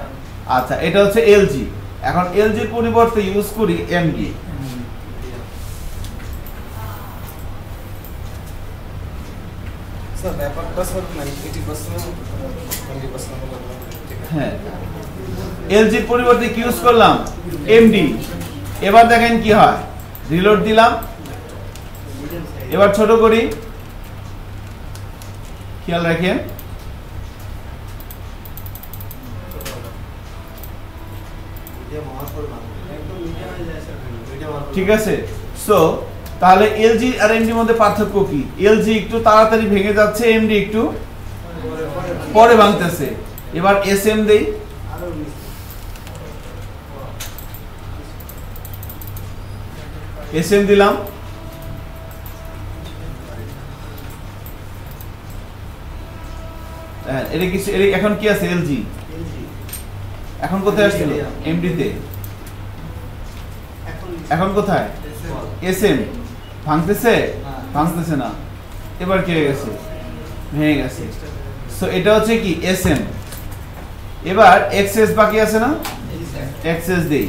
আচ্ছা এটা হচ্ছে এলজি। এখন এলজির পরিবর্তে ইউজ করি এমডি।
স্যার ব্যাপারটা স্যার 80% 20% মতো ঠিক আছে।
হ্যাঁ, এলজির পরিবর্তে কি ইউজ করলাম? এমডি। এবার দেখেন কি হয়, রিলোড দিলাম, এবার ছোট করি, খেয়াল রাখেন ঠিক আছে। সো তাহলে এলজি আর এমডির মধ্যে পার্থক্য কি? এলজি একটু তাড়াতাড়ি ভেঙে যাচ্ছে, এমডি একটু পরে ভাঙতেছে। এবার এসএম দেই, এসএম দিলাম, এটা কি এখন কি আছে? এলজি। এখন কোথায় আসছিল? এমডি তে। এখন কোথায়? এসএম। ভাঙতেছে? ভাঙতেছে না। এবার কি হয়ে গেছে? ভেঙে গেছে। সো এটা হচ্ছে কি এসএম। এবার এক্সএস বাকি আছে না? এক্সএস দেই।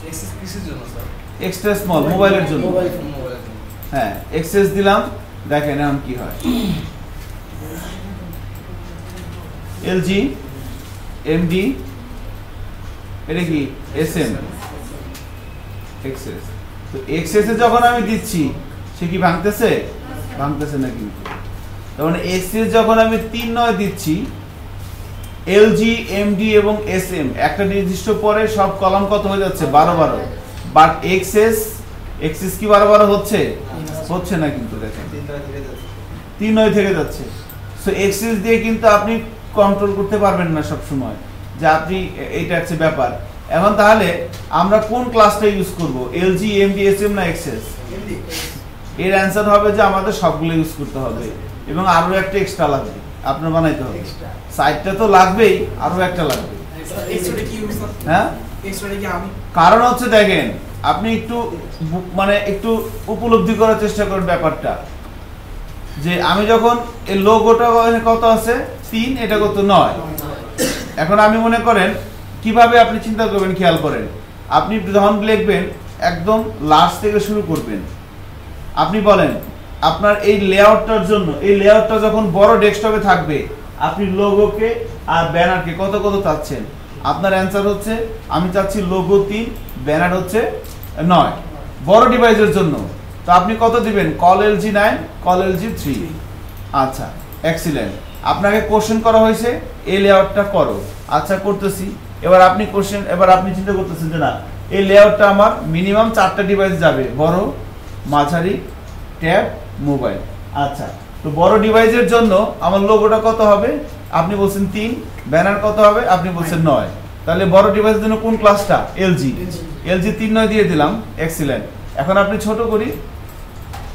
এক্সেস কিসের জন্য স্যার?
এক্সট্রা স্মল, মোবাইলের জন্য।
মোবাইলের জন্য।
হ্যাঁ, এক্সএস দিলাম, দেখেন এখন কি হয়। এলজি, এমডি, এটা কি এসএম, এক্সএস। তো এক্সএস এ যখন আমি দিচ্ছি সে কি ভাঙতেছে? ভাঙতেছে না কিন্তু। তার মানে এক্সএস যখন আমি 3-9 দিচ্ছি, এলজি, এমডি এবং এসএম একটা নির্দিষ্ট পরে সব কলাম কত হয়ে যাচ্ছে? 12-12। বাট এক্সএস কি 12-12 হচ্ছে? হচ্ছে না কিন্তু, দেখেন 3-9 থেকে যাচ্ছে। সো এক্সএস দিয়ে কিন্তু আপনি কন্ট্রোল করতে পারবেন না সব সময় যে আপনি, এইটা হচ্ছে ব্যাপার। এখন তাহলে আমরা কোন ক্লাসটা ইউজ করব? এলজি, এমডি, এসএম না এক্সএস? এর অ্যান্সার হবে যে আমাদের সবগুলো ইউজ করতে হবে এবং আরো একটা এক্সট্রা লাগবে, আপনার বানাইতে হবে। সাইডটা তো লাগবেই, আরো একটা লাগবে।
এক্সট্রাটা কি ইউজ স্যার?
হ্যাঁ,
এক্সট্রাটা কি আমি?
কারণ হচ্ছে দেখেন, আপনি একটু মানে একটু উপলব্ধি করার চেষ্টা করেন ব্যাপারটা, যে আমি যখন এই লোগোটা কত আছে 3, এটা কত 9। এখন আমি মনে করেন কিভাবে আপনি চিন্তা করবেন, খেয়াল করেন। আপনি যখন লিখবেন একদম লাস্ট থেকে শুরু করবেন। আপনি বলেন আপনার এই লেআউটটার জন্য, এই লেআউটটা যখন বড় ডেস্কটপে থাকবে, আপনি লোগোকে আর ব্যানারকে কত কত চাচ্ছেন? আপনার অ্যান্সার হচ্ছে আমি চাচ্ছি লোগো 3, ব্যানার হচ্ছে 9 বড় ডিভাইসের জন্য। তো আপনি কত দিবেন? Call LG 9, call LG 3। আচ্ছা, এক্সিলেন্ট। আপনাকে কোশ্চেন করা হয়েছে এই লেআউটটা করো। আচ্ছা, করতেছি। এবার আপনি কোশ্চেন, এবার আপনি চিন্তা করতেছেন যে না, এই লেআউটটা আমার মিনিমাম 4টা ডিভাইস যাবে, বড়, মাঝারি, ট্যাব, মোবাইল। আচ্ছা, তো বড় ডিভাইসের জন্য আমার লোগোটা কত হবে? আপনি বলছেন 3, ব্যানার কত হবে? আপনি বলছেন 9। তাহলে বড় ডিভাইসের জন্য কোন ক্লাসটা? এলজি। এলজি 3-9 দিয়ে দিলাম, এক্সিলেন্ট। এখন আপনি ছোট করি,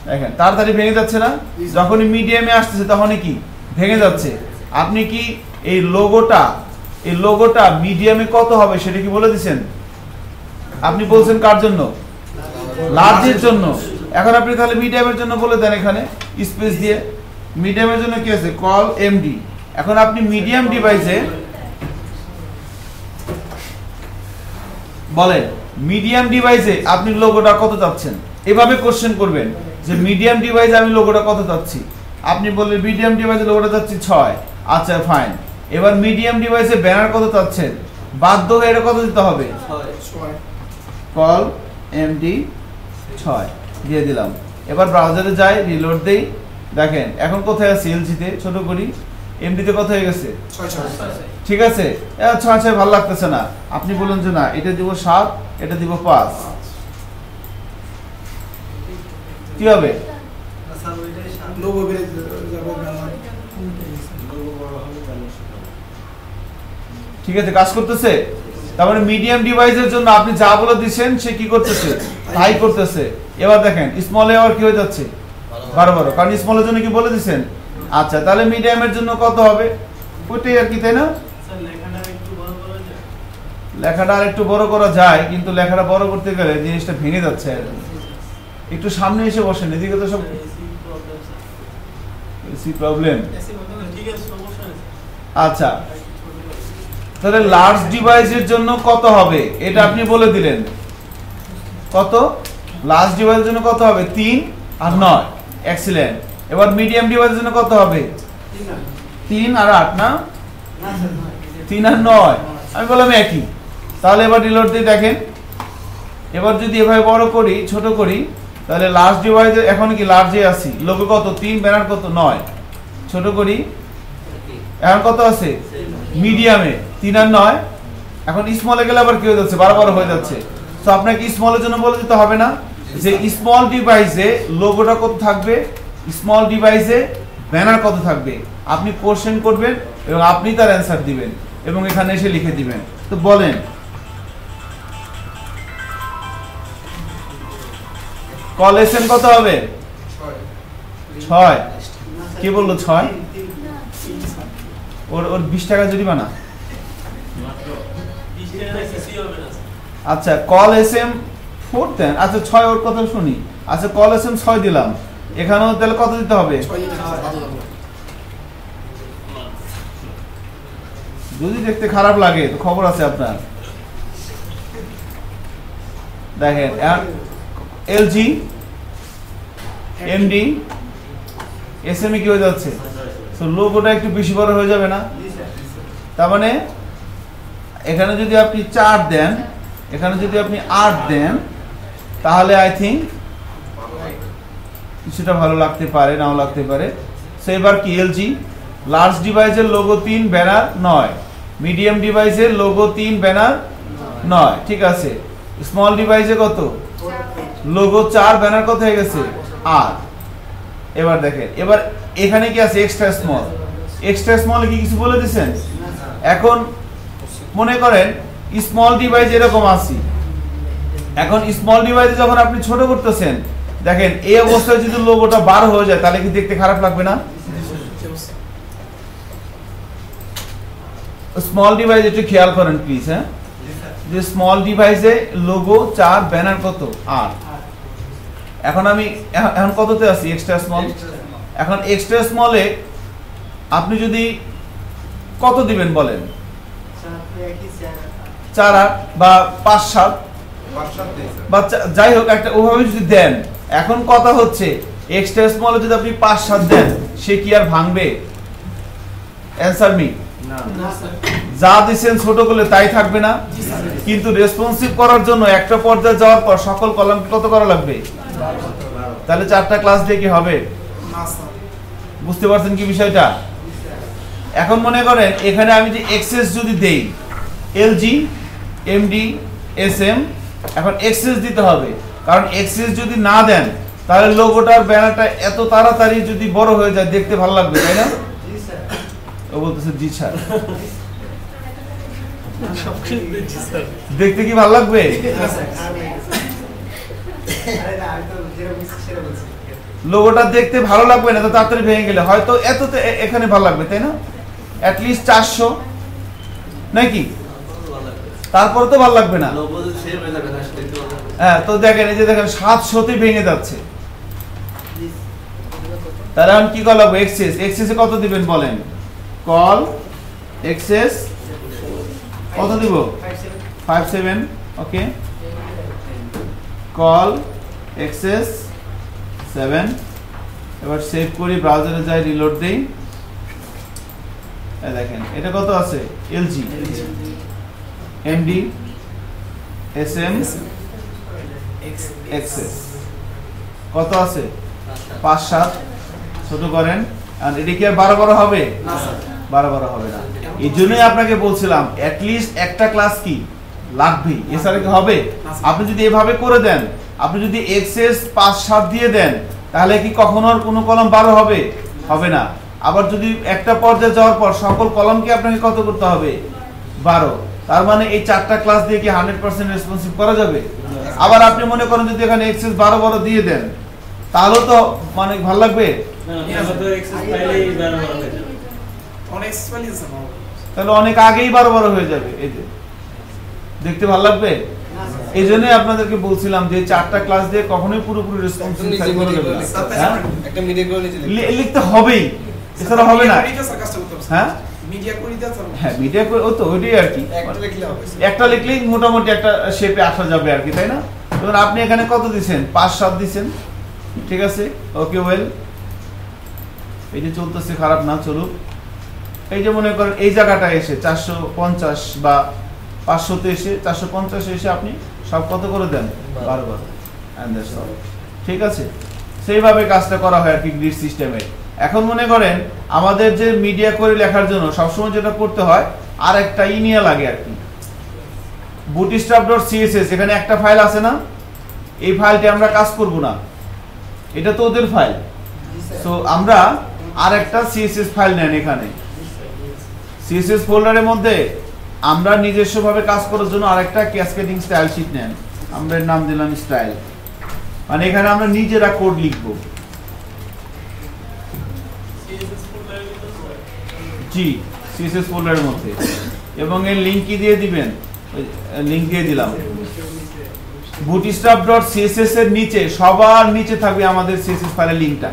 দেখেন তাড়াতাড়ি ভেঙে যাচ্ছে না? যখনই মিডিয়ামে আসতেছে তখনই কি ভেঙে যাচ্ছে। আপনি কি এই লোগোটা মিডিয়ামে কত হবে সেটা কি বলে দিবেন? আপনি বলছেন কার জন্য? লার্জের জন্য। এখন আপনি তাহলে মিডিয়ামের জন্য বলে দেন, এখানে স্পেস দিয়ে। মিডিয়ামের জন্য কি আছে? Call MD. এখন আপনি মিডিয়াম ডিভাইসে বলেন, মিডিয়াম ডিভাইসে আপনি লোগোটা কত চাচ্ছেন? এভাবে কোশ্চেন করবেন যে মিডিয়াম ডিভাইসে আমি লোগোটা কত চাচ্ছি। আপনি বললেন মিডিয়াম ডিভাইসে লোগোটা চাচ্ছি 6। আচ্ছা, ফাইন। এবার মিডিয়াম ডিভাইসে ব্যানার কত চাচ্ছেন? বাধ্য হয়ে এটা কত দিতে হবে?
6।
কল এমডি 6 দিয়ে দিলাম। এবার ব্রাউজারে যাই, রিলোড দেই, দেখেন এখন কোথায় আছে? এলজিতে। ছোট করি, এমডিতে কত হয়ে গেছে?
6।
ঠিক আছে, 6 ভালো লাগতেছে না। আপনি বলুন যে না, এটা দিব 7, এটা দিব 5। কি হবে?
লোগো বেড়ে যাবে, ব্যানার।
ঠিক আছে, কাজ করতেছে। তার মানে মিডিয়াম ডিভাইসের জন্য আপনি যা বলে দিচ্ছেন সে কি করতেছে? তাই করতেছে। এবার দেখেন স্মলে আবার কি হয়ে যাচ্ছে? 12, কারণ স্মলের জন্য কি বলে দিচ্ছেন। আচ্ছা, তাহলে মিডিয়ামের জন্য কত হবে? ওইটাই আর কি, তাই না? লেখাটা আর একটু বড় করা যায়, কিন্তু লেখাটা বড় করতে গেলে জিনিসটা ভেঙে যাচ্ছে। একটু সামনে এসে বসেন, এদিকে তো সব প্রবলেম। আচ্ছা, তাহলে লার্জ ডিভাইসের জন্য কত হবে এটা আপনি বলে দিলেন। কত লার্জ ডিভাইসের জন্য কত হবে? 3 আর 9। এক্সিলেন্ট। এবার মিডিয়াম ডিভাইসের জন্য কত হবে? 3 আর 8 না? 3 আর 9 আমি বললাম একই। তাহলে এবার রিলোড দিয়ে দেখেন। এবার যদি এভাবে বড় করি ছোট করি তাহলে লার্জ ডিভাইসে এখন কি লার্জে আছি, লোগো কত 3, ব্যানার কত 9। ছোট করি এখন কত আছে? মিডিয়ামে 3 আর 9। এখন স্মলে গেলে আবার কি হয়ে যাচ্ছে? 12 হয়ে যাচ্ছে। তো আপনাকে স্মলের জন্য বলে দিতে হবে না যে স্মল ডিভাইসে লোগোটা কত থাকবে, স্মল ডিভাইসে ব্যানার কত থাকবে। আপনি কোশ্চেন করবেন এবং আপনি তার অ্যান্সার দিবেন এবং এখানে এসে লিখে দিবেন। তো বলেন কল এসএম কত হবে? 6। কে বললো 6? ওর 20 টাকা জরিমানা। আচ্ছা কল এসএম 4 দেন। আচ্ছা 6 ওর কথা শুনি। আচ্ছা কল এসএম 6 দিলাম, এখানেও তাহলে কত দিতে হবে? যদি দেখতে খারাপ লাগে তো খবর আছে আপনার। দেখেন এলজি এমডি এসএমই কি হয়ে যাচ্ছে? তো লোগোটা একটু বেশি বড় হয়ে যাবে না? তার মানে এখানে যদি আপনি 4 দেন, এখানে যদি আপনি 8 দেন তাহলে আই থিঙ্ক কিছুটা ভালো লাগতে পারে, নাও লাগতে পারে। সো এবার কি এলজি লার্জ ডিভাইসের লোগো 3 ব্যানার 9, মিডিয়াম ডিভাইসের লোগো 3 ব্যানার 9, ঠিক আছে। স্মল ডিভাইসে কত? লোগো 4 ব্যানার কত হয়ে গেছে? 8। এবার দেখেন এবার এখানে কি আছে? Extra small. এক্সট্রা স্মল কি কিছু বলে দিয়েছেন? এখন মনে করেন স্মল ডিভাইস এরকম আছে। এখন স্মল ডিভাইসে যখন আপনি ছোট করতেছেন দেখেন এই অবস্থায় যদি লোগোটা 12 হয়ে যায় তাহলে কি দেখতে খারাপ লাগবে না? স্মল ডিভাইস একটু খেয়াল করেন প্লিজ। হ্যাঁ, যে স্মল ডিভাইসে লোগো 4 ব্যানার কত? 8। এখন আমি এখন কততে আছি? Extra small. এখন এক্সট্রা স্মলে আপনি যদি কত দিবেন বলেন? 4 8 বা 5 7 বা যাই হোক একটা ওভাবে যদি দেন। এখন কথা হচ্ছে এক্সট্রা স্মলে যদি আপনি 5 7 দেন সে কি আর ভাঙবে? অ্যানসার মি না। যা দিবেন ছোট করলে তাই থাকবে না, কিন্তু রেসপন্সিভ করার জন্য একটা পর্যায়ে যাওয়ার পর সকল কলাম কত করা লাগবে? তাহলে 4টা ক্লাস দিয়ে কি হবে? বুঝতে পারছেন কি বিষয়টা? এখন মনে করেন এখানে আমি যে এক্সেস যদি দেই এলজি এমডি এসএম, এখন এক্সেস দিতে হবে, কারণ এক্সেস যদি না দেন তাহলে লোগোটার ব্যানারটা এত তাড়াতাড়ি যদি বড় হয়ে যায় দেখতে ভালো লাগবে, তাই না? ও বলতেছে জি স্যার। দেখতে কি ভালো লাগবে? লোগোটা দেখতে ভালো লাগবে না তো তাড়াতাড়ি ভেঙে গেলে হয়তো এততে এখানে ভালো লাগবে, তাই না? অ্যাট লিস্ট 400 নাকি? তারপর তো ভালো লাগবে না। হ্যাঁ, তো দেখেন এই যে দেখেন 700তে ভেঙে যাচ্ছে। তাহলে এখন কি কল হবে? এক্সেস। এক্সেসে কত দিবেন বলেন? কল এক্সেস কত দিব? 57। ওকে, কল এক্সেস 7। এবার সেভ করি, ব্রাউজারে যাই, রিলোড দেই। দেখেন এটা কত আছে? এলজি এমডি এসএম এক্সেস কত আছে? 5 7। ছোট করেন। আর এটা কি আর 12 হবে? না স্যার, 12 হবে না। এই জন্যই আপনাকে বলছিলাম অ্যাট লিস্ট একটা ক্লাস কি লাগবেই, এছাড়া কি হবে? আপনি যদি এভাবে করে দেন, আপনি যদি এক্সেস 5 7 দিয়ে দেন তাহলে কি কখনো আর কোনো কলাম 12 হবে? হবে না। আবার যদি একটা পর্যায়ে যাওয়ার পর সকল কলামকে আপনাকে কত করতে হবে? 12। তার মানে এই 4টা ক্লাস দিয়ে কি 100% রেসপন্সিভ করা যাবে? আবার আপনি মনে করেন যদি এখানে এক্সেস 12 দিয়ে দেন তাহলে তো মানে ভালো লাগবে? তাহলে অনেক আগেই 12 হয়ে যাবে। এই যে দেখতে ভালো লাগবে? এই জন্যই আপনাদেরকে বলছিলাম যে 4টা ক্লাস দিয়ে কখনোই পুরোপুরি রেসপন্সিভ করা যাবে না। লিখতে হবেই, এছাড়া হবে না। হ্যাঁ,
মিডিয়া করি দাও স্যার।
হ্যাঁ মিডিয়া করে ও তো ওইটাই আর কি
একটা লিখলে হবে স্যার।
একটা লিখলেই মোটামুটি একটা শেপে আসা যাবে আর কি, তাই না? এবার আপনি এখানে কত দিছেন? 5-7 দিছেন, ঠিক আছে, ওকে ওয়েল। এই যে চলতেছে, খারাপ না, চলুক। এই যে মনে করেন এই জায়গাটা এসে 450 বা 500 এসে 450 এসে আপনি সব কত করে দেন? 12 and that's all, ঠিক আছে? সেইভাবে কাজটা করা হয় আর কি গ্রিড সিস্টেমে। এখন মনে করেন আমাদের যে মিডিয়া করে লেখার জন্য সবসময় যেটা করতে হয় আর একটা নিয়ে লাগে আর কি, bootstrap.css। এখানে একটা ফাইল আছে না, এই ফাইলটি আমরা কাজ করব না, এটা তো ওদের ফাইল। সো আমরা আর একটা সিএসএস ফাইল নেন এখানে, সিএসএস ফোল্ডারের মধ্যে আমরা নিজস্বভাবে কাজ করার জন্য আরেকটা ক্যাসকেডিং স্টাইল শীট নেন, আমরা এর নাম দিলাম স্টাইল। মানে এখানে আমরা নিজেরা কোড লিখব। জি, সিএসএস ফোল্ডারের মধ্যে, এবং এর লিংক কি দিয়ে দিবেন? লিংক দিয়ে দিলাম। bootstrap.css এর নিচে সবার নিচে থাকবে আমাদের সিএসএস ফাইলের লিংকটা।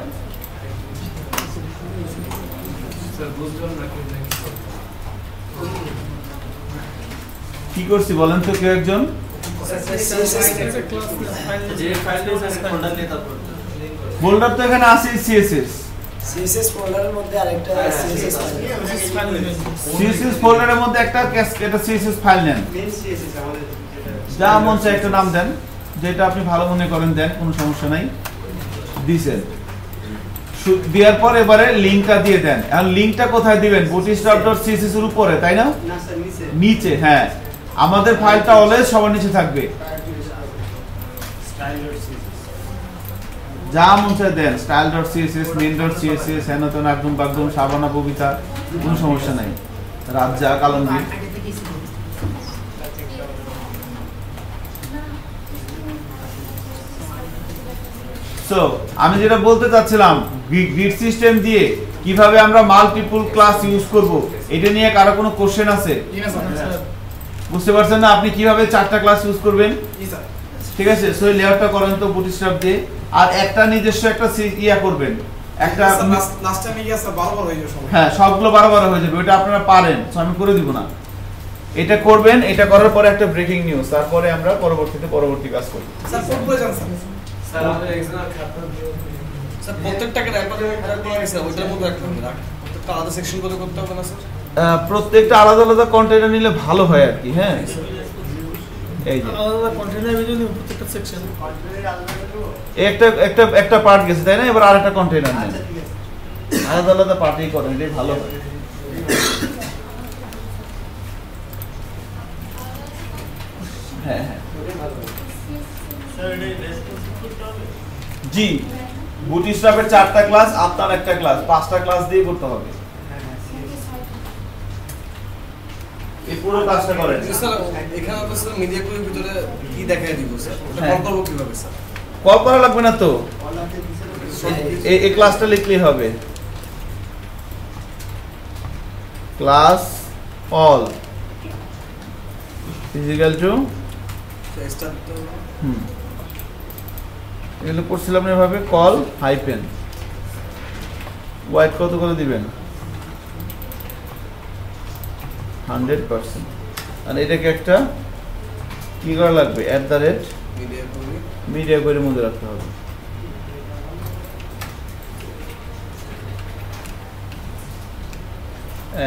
কি করছি বলেন তো কেউ একজন? ফোল্ডার তো এখানে আছে সিএসএস,
সিএসএস ফোল্ডারের মধ্যে আরেকটা সিএসএস ফাইল,
সিএসএস ফোল্ডারের মধ্যে একটা এটা সিএসএস ফাইল নেন,
মেইন সিএসএস আমাদের
যা মন চায় একটা নাম দেন, যেটা আপনি ভালো মনে করেন দেন, কোনো সমস্যা নাই। দিছেন, দেওয়ার পর এবারে লিংকটা দিয়ে দেন। আর লিংকটা কোথায় দিবেন? bootstrap.css এর উপরে, তাই না?
না স্যার নিচে
নিচে, হ্যাঁ। আমাদের ফাইলটা অলওয়েজ সবার নিচে থাকবে, যা মন চায় দেন, style.css, main.css, হেনতেন একদম বাগদম সাবানা ববিতা, কোনো সমস্যা নাই। রাজ্জা কালন্দি, সো আমি যেটা বলতে চাচ্ছিলাম, গ্রিড সিস্টেম দিয়ে কিভাবে আমরা মাল্টিপল ক্লাস ইউজ করব, এটা নিয়ে কারো কোনো কোশ্চেন আছে? বুঝতে পারছেন না আপনি কিভাবে 4টা ক্লাস ইউজ করবেন? ঠিক আছে, সো এই লেআউটটা করেন তো বুটস্ট্র্যাপ দিয়ে, আর একটা নিজস্ব একটা ইয়া করবেন, একটা
লাস্ট টাইমে গিয়ে বারবার হয়ে যাবে।
হ্যাঁ, সবগুলো বারবার হয়ে যাবে, ওটা আপনারা পারেন, সো আমি করে দিব না। এটা করবেন, এটা করার পরে একটা ব্রেকিং নিউজ, তারপরে আমরা পরবর্তী কাজ করব।
স্যার কোড করে যান স্যার।
স্যার আমাদের এক্সাম খাতা স্যার প্রত্যেকটাকে র্যাপার করা গেছে, ওইটার মধ্যে রাখতে হবে, প্রত্যেকটা আলাদা সেকশন করে করতে হবে না স্যার?
প্রত্যেকটা আলাদা আলাদা কন্টেইনার নিলে ভালো হয় আর কি। হ্যাঁ, এই যে
আলাদা কন্টেইনার ভিতরে প্রত্যেকটা সেকশন
একটা পার্ট গেছে, তাই না? এবার আরেকটা কন্টেইনার নেন,
আচ্ছা ঠিক আছে
আলাদা আলাদা পার্টই করেন, এটাই ভালো হয়। হ্যাঁ হ্যাঁ জি, বুটস্ট্র্যাপের 4টা ক্লাস, আপনার একটা ক্লাস, 5টা ক্লাস দিয়ে করতে হবে। এই পুরো কাজটা করেন।
স্যার এখানে তো স্যার মিডিয়া কোডের ভিতরে কি দেখায় দিব স্যার? ওটা
হ্যাঁ।
কল করব কিভাবে স্যার?
কল করা লাগবে না তো,
অনলাইনে দিছে
এই ক্লাসটা লিখলেই হবে, class all equal to
start তো
এগুলো করছিলাম না এভাবে, কল হাইপেন ওয়াইড কত করে দিবেন? 100%। আর এটাকে একটা কি করা লাগবে? মিডিয়া করে মধ্যে রাখতে হবে।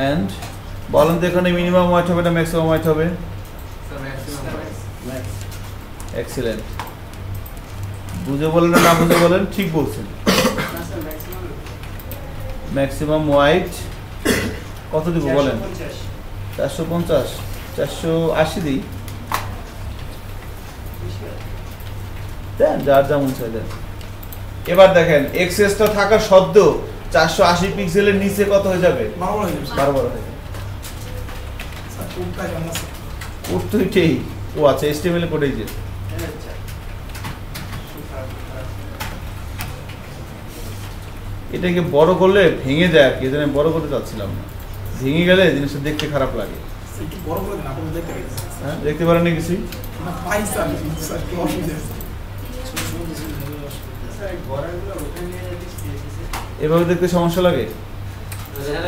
এন্ড বলেন তো এখানে মিনিমাম ওয়াইট হবে না ম্যাক্সিমাম ওয়াইট হবে?
Sir maximum
excellent. বুঝে বলেন না বুঝে বলেন, ঠিক বলছেন।
না স্যার ম্যাক্সিমাম
ম্যাক্সিমাম ওয়াইট কত দিব বলেন?
450
480 দিই, দেন যার যেমন চাই দেন। এবার দেখেন এক্সেসটা থাকা সত্ত্বেও 480 পিক্সেলের নিচে কত হয়ে যাবে?
বারবার হয়ে যাবে।
বারবার হয়ে যাবে।
স্যার কোডটা জানা স্যার।
কোড তো এটাই, ও আচ্ছা HTML এ কোডেই যে এটাকে বড় করলে ভেঙে যায় আর কি, এজন্য বড় করতে চাচ্ছিলাম না, ভেঙে গেলে জিনিসটা দেখতে খারাপ লাগে।
একটু বড় করে দিন, আপনি দেখতে পারেন।
হ্যাঁ, দেখতে পারেন না কিছুই?
না পাই স্যার, স্যার কি অসুবিধা আছে?
স্যার বর্ডারগুলো ওখানে নিয়ে যাচ্ছি
এভাবে দেখতে সমস্যা লাগে?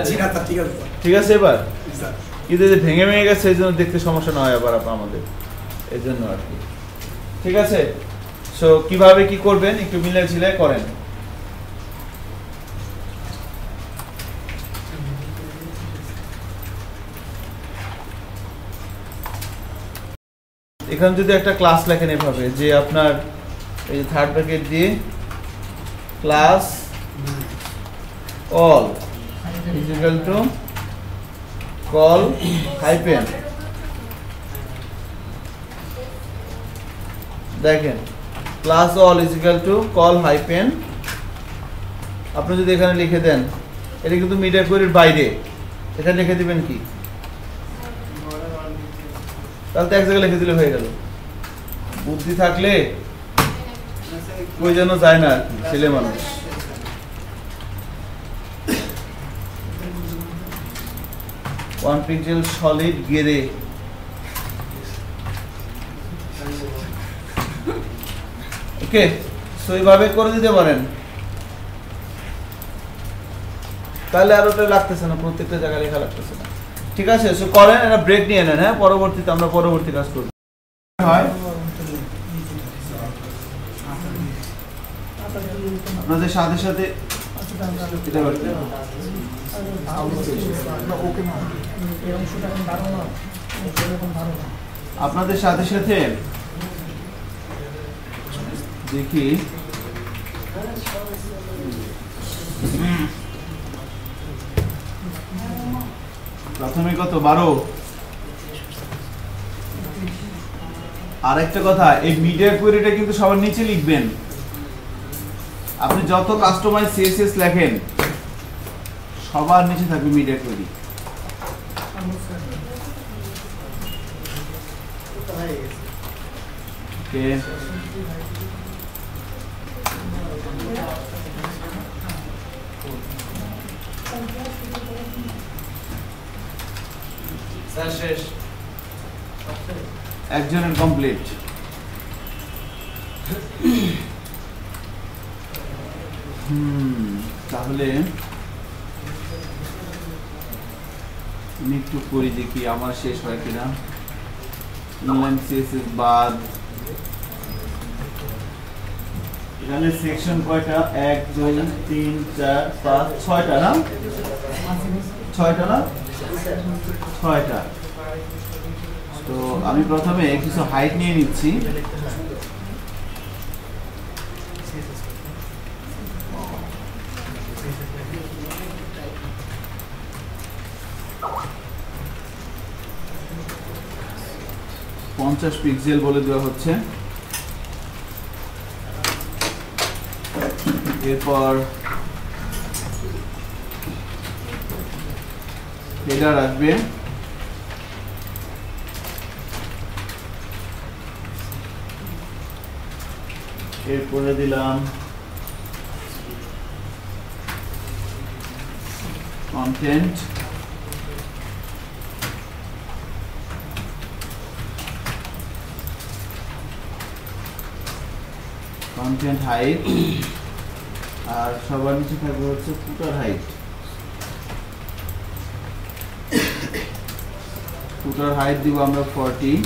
জি না স্যার, ঠিক আছে স্যার।
ঠিক আছে এবার
স্যার
কিন্তু যে ভেঙে ভেঙে গেছে এই জন্য দেখতে সমস্যা না হয় আবার আমাদের এই জন্য আর কি ঠিক আছে সো কিভাবে কি করবেন একটু মিলাই ঝিলাই করেন এখানে যদি একটা ক্লাস লেখেন এভাবে যে আপনার এই থার্ড ব্র্যাকেট দিয়ে class all is equal to call hyphen দেখেন class all is equal to call hyphen আপনি যদি এখানে লিখে দেন এটা কিন্তু মিডিয়া কোয়েরির বাইরে এখানে লিখে দিবেন কি তাহলে তো এক জায়গায় লিখে দিলে হয়ে গেল বুদ্ধি থাকলে কই যেন যায় না ছেলে মানুষ one pixel solid gray okay so এইভাবে করে দিতে পারেন তাহলে আর ওটা লাগতেছে না প্রত্যেকটা জায়গায় লেখা লাগতেছে না ঠিক আছে সো করেন এটা ব্রেক নিয়ে নেন হ্যাঁ পরবর্তীতে আমরা পরবর্তী কাজ করব হয় আপনাদের সাথে সাথে এটা করতে আপনাদের সাথে সাথে দেখি প্রথমে কত 12 আরেকটা কথা এই মিডিয়া কোয়েরিটা কিন্তু সবার নিচে লিখবেন আপনি যত কাস্টমাইজ সিএসএস লেখেন সবার নিচে থাকবে মিডিয়া কোয়েরি ওকে
স্যার শেষ
একজনের কমপ্লিট তাহলে আমি একটু করি দেখি আমার শেষ হয় কিনা ইনলাইন সিএসএস বাদ এখানে সেকশন কয়টা 1 2 3 4 5 6টা না 6টা না 6টা তো আমি প্রথমে কিছু হাইট নিয়ে নিচ্ছি পিক্সেল বলে দেওয়া হচ্ছে এরপর হেডার আসবে এরপরে দিলাম কন্টেন্ট কন্টেন্ট হাইট আর সবার নিচে থাকবে হচ্ছে ফুটার হাইট ফুটার হাইট দিব আমরা 40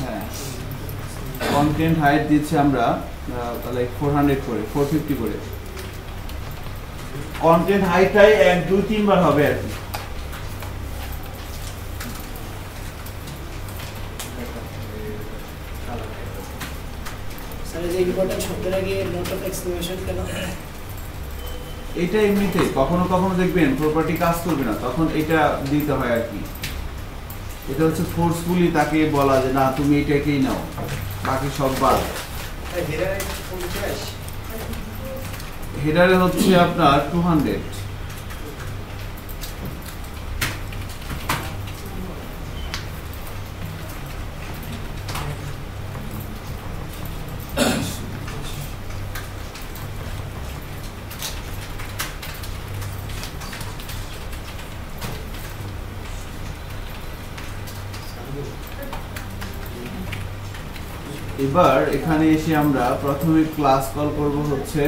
হ্যাঁ কন্টেন্ট হাইট দিচ্ছি আমরা লাইক 400 করে 450 করে কন্টেন্ট হাইটটাই 1 2 3 বার হবে আর কি
স্যার এই ইম্পর্টেন্ট শব্দের আগে নোট অফ এক্সক্লেমেশন কেন
এটা এমনিতে কখনো কখনো দেখবেন প্রপার্টি কাজ করবে না তখন এটা দিতে হয় আর কি এটা হচ্ছে ফোর্সফুলি তাকে বলা যে না তুমি এটাকেই নাও বাকি সব বাদ হেডারে হচ্ছে আপনার 200 450 এবার এখানে এসে আমরা প্রথমে ক্লাস কল করব হচ্ছে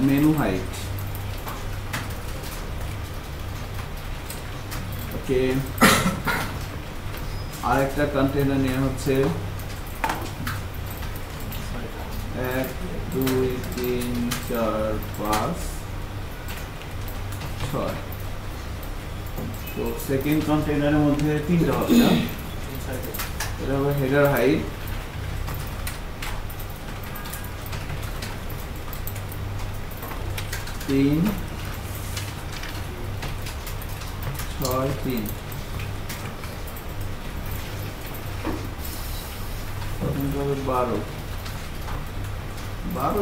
মেনু হাইট। ওকে, আরেকটা কন্টেইনার নিয়ে হচ্ছে 1 2 3 4 5 6। তো সেকেন্ড কন্টেইনারের মধ্যে তিনটা হবে না, এটা হবে হেডার হাইট, তিন 6 3। প্রথম হবে 12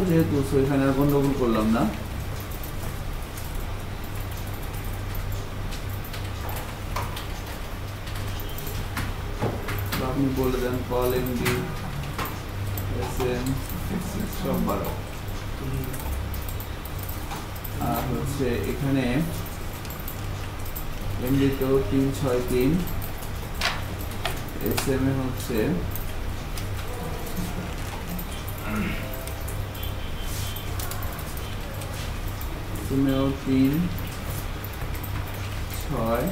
যেহেতু এখানে আর গন্ডগোল করলাম না। আপনি বলে দেন কল এমডি এসএম সব 12। আর হচ্ছে এখানে এমডি তো 3 6 3, এসএম এ হচ্ছে তুমিও 3 6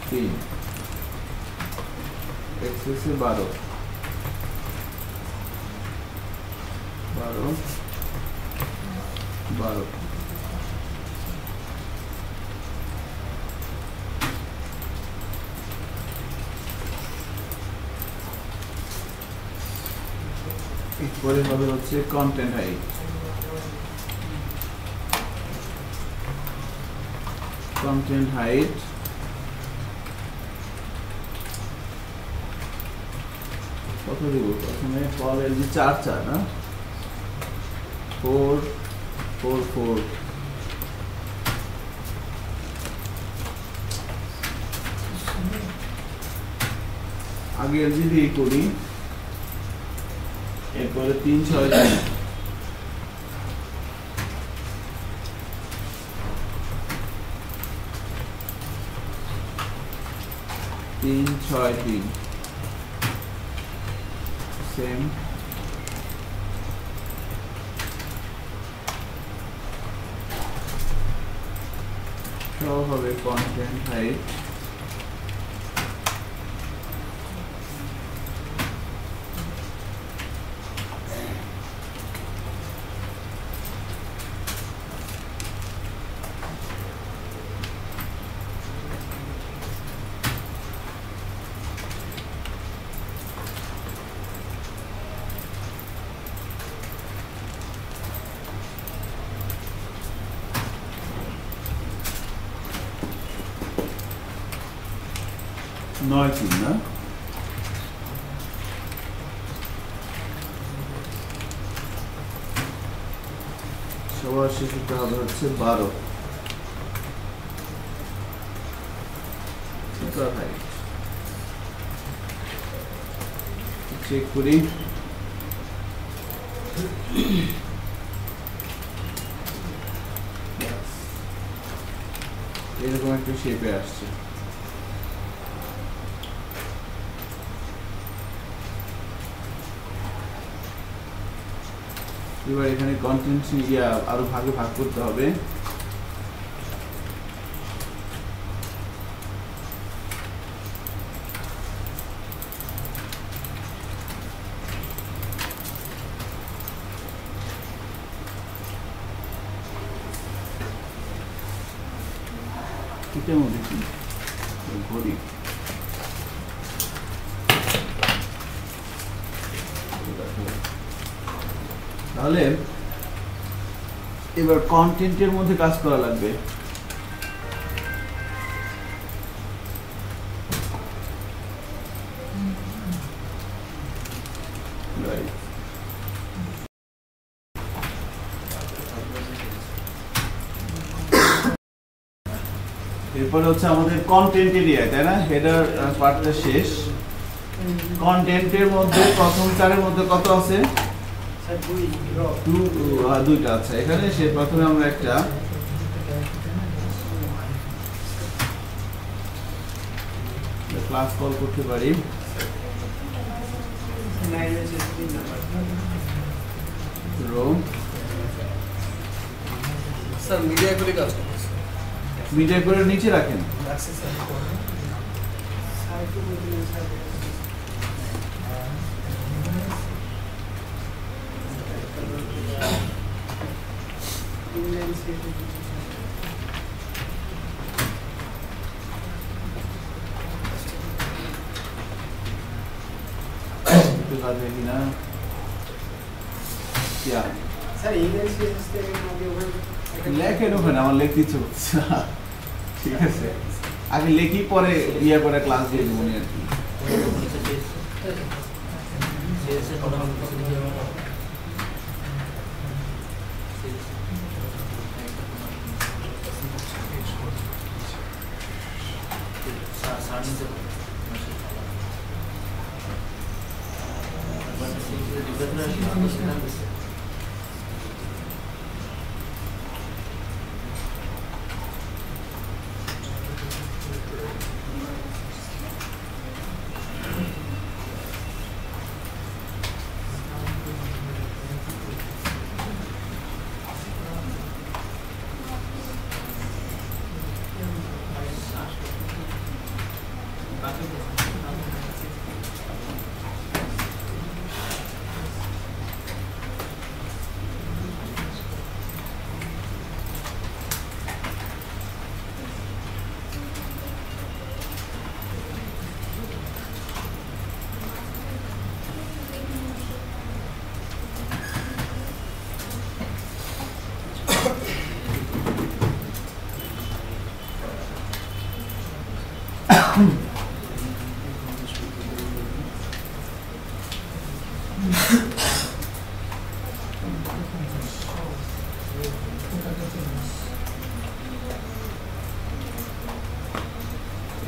3, एक्सेस 12 এরপরে হবে হচ্ছে কন্টেন্ট হাইট। কন্টেন্ট হাইট কত দিব? প্রথমে কল এলজি 4 4 না 4 4 4। আগে এলজি দিয়ে করি, এরপরে 3 6 3, 3 6 3 সেম। সব হবে কন্টেন্ট হাইট। নয় 3 না, সবার শেষে হবে হচ্ছে 12। চেক করি, এরকম একটা শেপে আসছে। এবার এখানে কন্টেন্ট আরো ভাগে ভাগ করতে হবে। এটার মধ্যে কি ঘড়ি, তাহলে এবার কন্টেন্টের মধ্যে কাজ করা লাগবে। এরপরে হচ্ছে আমাদের কন্টেন্ট এরিয়া, তাই না? হেডার পার্টটা শেষ। কন্টেন্টের মধ্যে প্রথম চারের মধ্যে কত আছে? দুইটা আছে এখানে। সে প্রথমে আমরা একটা ক্লাস কল করতে পারি রো
স্যার মিডিয়া করে কাজ করতেছে
মিডিয়া করে নিচে রাখেন।
রাখছি স্যার
একটু কাজ দেখি না ইয়া
স্যার ইমেল সিস্টেম আগে
লেখেন ওখানে, আমার লিখতে ইচ্ছে করছে না। ঠিক আছে, আগে লেখি পরে ইয়া করে ক্লাস দিয়ে দেবো আর কি।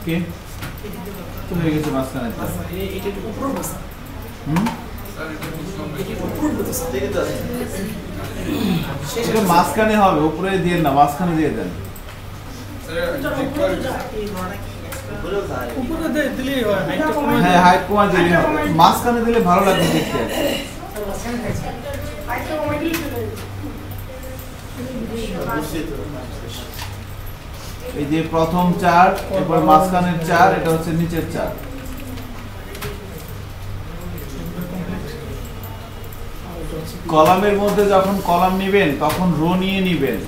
ওকে, তো হয়ে গেছে মাঝখানে।
এটা একটু উপরে উঠবে স্যার।
এটা মাঝখানে হবে, উপরে দিয়ে না, মাঝখানে দিয়ে দেন।
উপরে দিলেই হয়, হাইটটা কমে
হ্যাঁ,
যায়।
হাইট কমা দিলে হবে, মাঝখানে দিলে ভালো লাগবে দেখতে। এই যে প্রথম চার, এরপর মাঝখানের চার, এটা হচ্ছে নিচের চার। কলামের মধ্যে যখন কলাম নিবেন তখন রো নিয়ে নিবেন।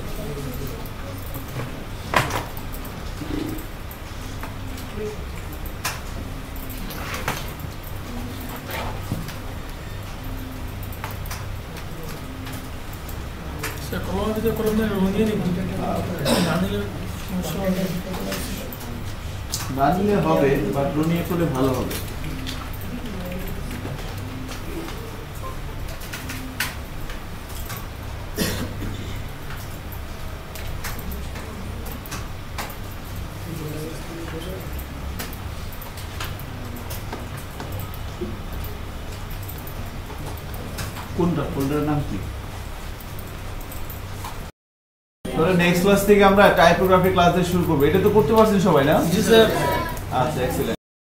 স্যার কলম দিতে কলম নিয়ে রং দিয়ে নিব। না নিলে সমস্যা হবে।
না নিলে হবে, বাট রো নিয়ে করলে ভালো হবে। কোনটা ফোল্ডারের নাম কি? তাহলে নেক্সট ক্লাস থেকে আমরা টাইপোগ্রাফি ক্লাস দিয়ে শুরু করব। এটা তো করতে পারছেন সবাই না?
জি স্যার।
আচ্ছা, এক্সিলেন্ট।